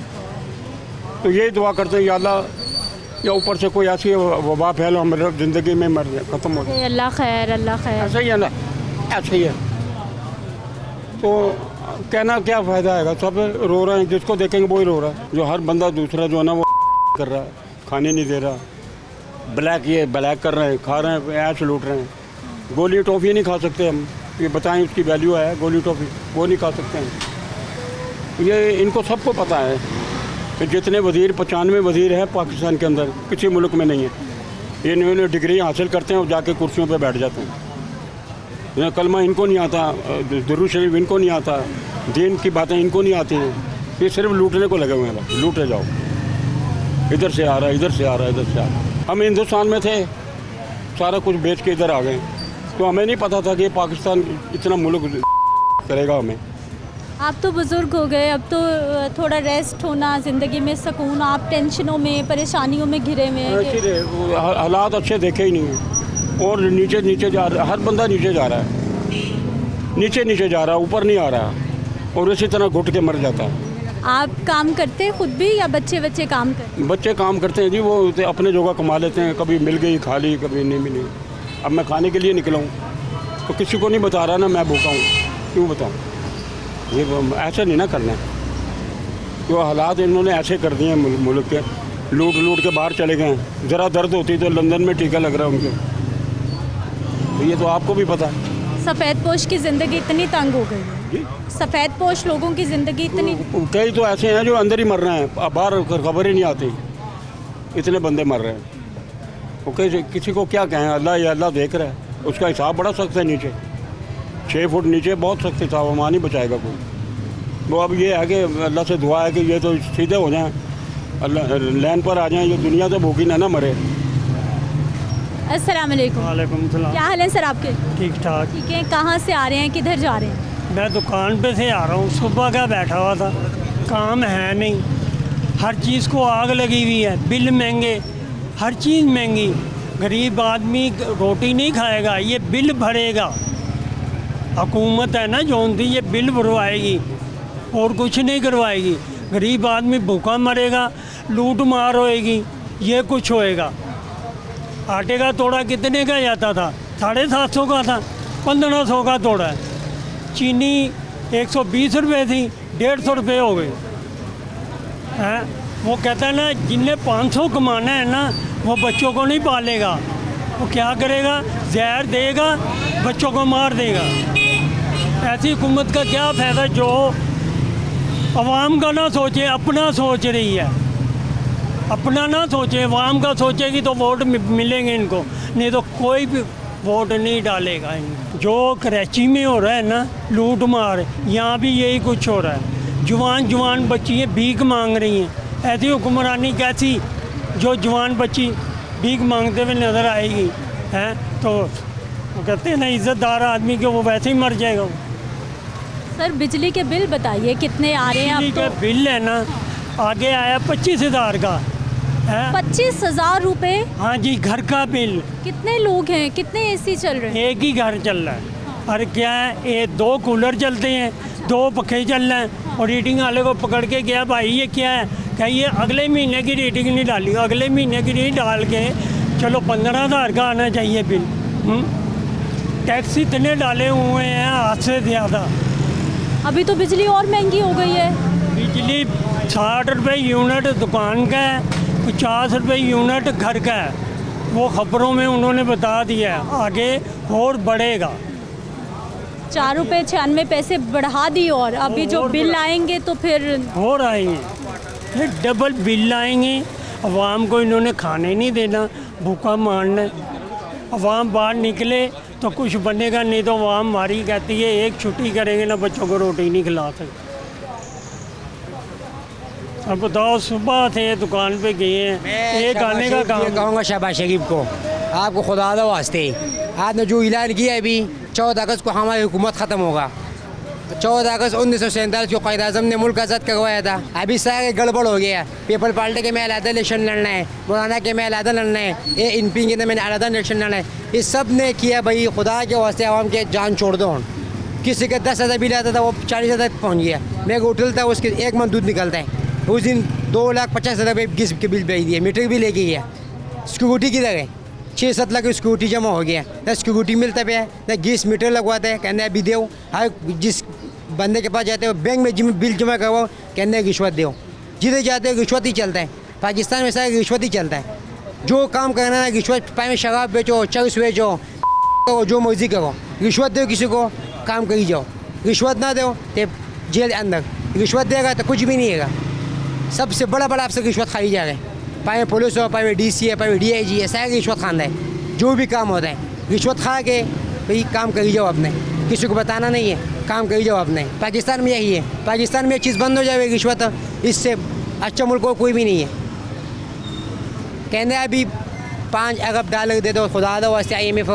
तो यही दुआ करते हैं या अल्लाह या ऊपर से कोई ऐसी वबा फैलो हमारे ज़िंदगी में मर जाए, ख़त्म हो जाए। अल्लाह खैर, अल्लाह खैर। ऐसा ही है ना, ऐसा ही है। तो कहना क्या फ़ायदा है, सब रो रहे हैं, जिसको देखेंगे वो ही रो रहा है। जो हर बंदा दूसरा जो है ना वो कर रहा है, खाने नहीं दे रहा, ब्लैक कर रहे हैं, खा रहे हैं, ऐश लूट रहे हैं। गोली टॉफ़ी नहीं खा सकते हम, ये बताएं उसकी वैल्यू है गोली टॉफ़ी, वो नहीं खा सकते हैं। ये इनको सबको पता है कि जितने वज़ीर 95 वज़ीर हैं पाकिस्तान के अंदर, किसी मुल्क में नहीं है। ये इन्होंने डिग्री हासिल करते हैं और जाके कुर्सियों पे बैठ जाते हैं। कलमा इनको नहीं आता, दुरूद शरीफ इनको नहीं आता, दीन की बातें इनको नहीं आती हैं। ये सिर्फ लूटने को लगे हुए हैं, बस लूटे जाओ, इधर से आ रहा है, इधर से आ रहा है, इधर से आ रहा है। हम हिंदुस्तान में थे, सारा कुछ बेच के इधर आ गए, तो हमें नहीं पता था कि पाकिस्तान इतना मुल्क करेगा हमें। आप तो बुज़ुर्ग हो गए, अब तो थोड़ा रेस्ट होना, ज़िंदगी में सुकून, आप टेंशनों में परेशानियों में घिरे हुए हैं। हालात अच्छे देखे ही नहीं हैं, और नीचे नीचे जा रहा है, हर बंदा नीचे जा रहा है, नीचे जा रहा है, ऊपर नहीं आ रहा, और इसी तरह घुट के मर जाता है। आप काम करते हैं खुद भी या बच्चे काम करते हैं? बच्चे काम करते हैं जी, वो अपने जगह कमा लेते हैं, कभी मिल गई खा ली, कभी नहीं मिली। अब मैं खाने के लिए निकला हूँ तो किसी को नहीं बता रहा ना मैं भूखा हूँ, क्यों बताऊँ? ये ऐसा नहीं ना करना है। जो हालात इन्होंने ऐसे कर दिए हैं मुल्क के, लूट के बाहर चले गए हैं। ज़रा दर्द होती तो लंदन में टीका लग रहा है उनके, तो ये तो आपको भी पता है। सफ़ेद पोश की ज़िंदगी इतनी तंग हो गई है, सफ़ेद पोश लोगों की ज़िंदगी इतनी। कई तो ऐसे हैं जो अंदर ही मर रहे हैं, अब बाहर खबर ही नहीं आती, इतने बंदे मर रहे हैं। वो किसी को क्या कहें, अल्लाह देख रहा है, उसका हिसाब बड़ा सख्त है। नीचे 6 फुट नीचे बहुत सख्त हिसाब, वहाँ नहीं बचाएगा कोई। वो अब ये है कि अल्लाह से दुआ है कि ये तो सीधे हो जाएं, अल्लाह लैन पर आ जाएं, ये दुनिया से भूखी ना मरे। अस्सलाम वालेकुम। वालेकुम सलाम। क्या हाल है सर आपके? ठीक ठाक। ठीक है, कहाँ से आ रहे हैं, किधर जा रहे हैं? मैं दुकान पे से आ रहा हूँ, सुबह का बैठा हुआ था, काम है नहीं, हर चीज़ को आग लगी हुई है, बिल महंगे, हर चीज़ महंगी। गरीब आदमी रोटी नहीं खाएगा, ये बिल भरेगा। हुकूमत है ना जो उनकी, ये बिल भरवाएगी और कुछ नहीं करवाएगी। गरीब आदमी भूखा मरेगा, लूट मार होएगी, ये कुछ होएगा। आटे का तोड़ा कितने का जाता था? 750 का था, 1500 का तोड़ा है। चीनी 120 रुपये थी, 150 रुपये हो गई है। वो कहता है ना, जिन्हें 500 कमाना है ना, वो बच्चों को नहीं पालेगा, वो क्या करेगा? जहर देगा, बच्चों को मार देगा। ऐसी हुकूमत का क्या फ़ायदा जो अवाम का ना सोचे, अपना सोच रही है। अपना ना सोचे, अवाम का सोचेगी तो वोट मिलेंगे इनको, नहीं तो कोई भी वोट नहीं डालेगा इनको। जो कराची में हो रहा है ना, लूट मार, यहाँ भी यही कुछ हो रहा है। जवान बच्चियाँ भीख मांग रही हैं। ऐसी हुक्मरानी कैसी जो जवान बच्ची भीख मांगते हुए नज़र आएगी? हैं तो वो कहते हैं ना, इज़्ज़तदार आदमी के वो वैसे ही मर जाएगा। सर बिजली के बिल बताइए कितने आ रहे हैं अब? बिजली का बिल है ना, आगे आया 25,000 का है। 25,000 रुपये? हाँ जी, घर का बिल। कितने लोग हैं, कितने एसी चल रहे हैं? एक ही घर चल रहा है। और क्या है, ये 2 कूलर चलते हैं, 2 पंखे चल रहे हैं। और रीडिंग वाले को पकड़ के गया, भाई ये क्या है? कहिए अगले महीने की रीडिंग नहीं डाली, अगले महीने की नहीं डाल के चलो 15,000 का आना चाहिए बिल। टैक्स इतने डाले हुए हैं हाथ से ज़्यादा। अभी तो बिजली और महंगी हो गई है। बिजली 60 रुपये यूनिट दुकान का है, 50 रुपये यूनिट घर का है। वो खबरों में उन्होंने बता दिया है, आगे और बढ़ेगा। 4 रुपये 96 पैसे बढ़ा दी, और अभी जो बिल आएंगे तो फिर और आएंगे, फिर डबल बिल आएंगे। अवाम को इन्होंने खाने नहीं देना, भूखा मारना। अवाम बाहर निकले तो कुछ बनेगा, नहीं तो अवाम हमारी कहती है एक छुट्टी करेंगे ना, बच्चों को रोटी नहीं खिला सकते। अब बताओ, सुबह से दुकान पे गए हैं, एक आने का काम। कहूँगा शहबाज शरीफ को, आपको खुदा दा वास्ते, आपने जो ऐलान किया है अभी 14 अगस्त को हमारी हुकूमत ख़त्म होगा। 14 अगस्त 1947 को क़ायद आज़म ने मुल्क आज़ाद करवाया था। अभी सारे गड़बड़ हो गया। पीपल पार्टी के में अलहदा इलेक्शन लड़ना है, मौलाना के में अलहदा लड़ना है, ये इन पी के में अलहदा इलेक्शन लड़ना है। इस सब ने किया भाई, खुदा के वास्ते आवाम के जान छोड़ दो। किसी का 10,000 बिल आता था, वो 40,000 पहुँच गया। मेरे को होटल था, उसके 1 मन दूध निकलता है। उस दिन 2,50,000 रुपये गैस के बिल भेज दिए, मीटर भी लेके गया। सिक्योरिटी किधर है? 6-7 लाख सिक्योरिटी जमा हो गया, ना सिक्योरिटी मिलता पे है, ना गैस मीटर लगवाते हैं। कहने अभी दो, हर जिस बंदे के पास जाते हो बैंक में बिल जमा करवाओ, कहने हैं रिश्वत दो। जिधर जाते हो रिश्वत ही चलता है। पाकिस्तान में सारा रिश्वत ही चलता है। जो काम करना है रिश्वत, पाए में शराब बेचो, चरस बेचो, जो मर्जी करो, रिश्वत दो किसी को, काम करी जाओ। रिश्वत ना दो तो जेल अंदर, रिश्वत देगा तो कुछ भी नहीं है। सबसे बड़ा आपसे रिश्वत खाई जा रहा है। पाए पुलिस हो, पाए DC है, पाए DIG है, सारा रिश्वत खाना है। जो भी काम होता है रिश्वत खा के भाई काम करी जाओ अपने, किसी को बताना नहीं है, काम करी जाओ अपने। पाकिस्तान में यही है, पाकिस्तान में ये चीज़ बंद हो जाए रिश्वत, इससे अच्छा मुल्क को कोई भी नहीं है। कहने अभी 5 अरब डॉलर दे दो, खुदा दो वास्ते IMF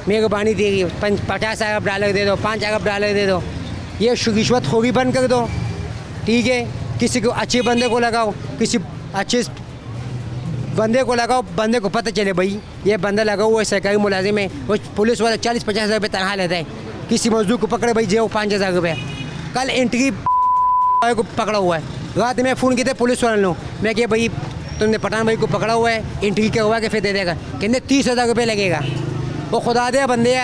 मेहरबानी देगी, 50 अरब डॉलर दे दो, 5 अरब डॉलर दे दो। ये रिश्वत खोरी बंद कर दो, ठीक है। किसी को अच्छे बंदे को लगाओ, किसी अच्छे बंदे को लगाओ, बंदे को पता चले भाई ये बंदा लगा हुआ है, सरकारी मुलाजिम है, वो पुलिस वाला 40-50 हज़ार रुपये तनख्वाह लेता है। किसी मजदूर को पकड़े भाई जो 5,000 रुपये। कल एंट्री को पकड़ा हुआ है, रात में फ़ोन किया पुलिस वाले लोग, मैं क्या भाई तुमने पठान भाई को पकड़ा हुआ है, एंट्री करवा के फिर दे देगा। कहते 30,000 रुपये लगेगा। वो खुदा दे बंदे,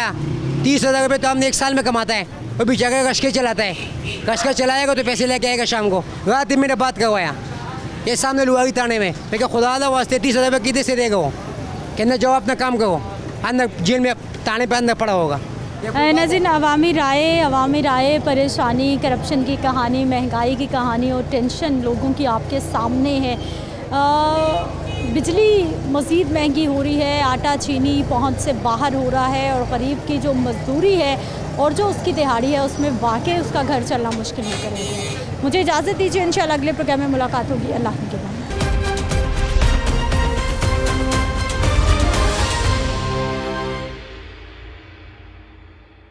30,000 रुपये तो हमने 1 साल में कमाता है। वो बेचारा कश्के चलाता है, कश्का चलाएगा तो पैसे लेके आएगा शाम को। रात में मैंने बात करवाया ये सामने लुहारी थाने में, लेकिन खुदा दा वास्ते 30,000 रुपये किधर से देगा वो? कहना जाओ अपना काम करो, अंदर जेल में थाने पे अंदर पड़ा होगा। नाज़रीन, अवामी राय, परेशानी, करप्शन की कहानी, महंगाई की कहानी और टेंशन लोगों की आपके सामने है। बिजली मज़ीद महंगी हो रही है, आटा चीनी पहुंच से बाहर हो रहा है, और गरीब की जो मजदूरी है और जो उसकी दिहाड़ी है उसमें वाकई उसका घर चलना मुश्किल हो कर रही है। मुझे इजाज़त दीजिए, इंशाल्लाह अगले प्रोग्राम में मुलाकात होगी। अल्लाह के बाद।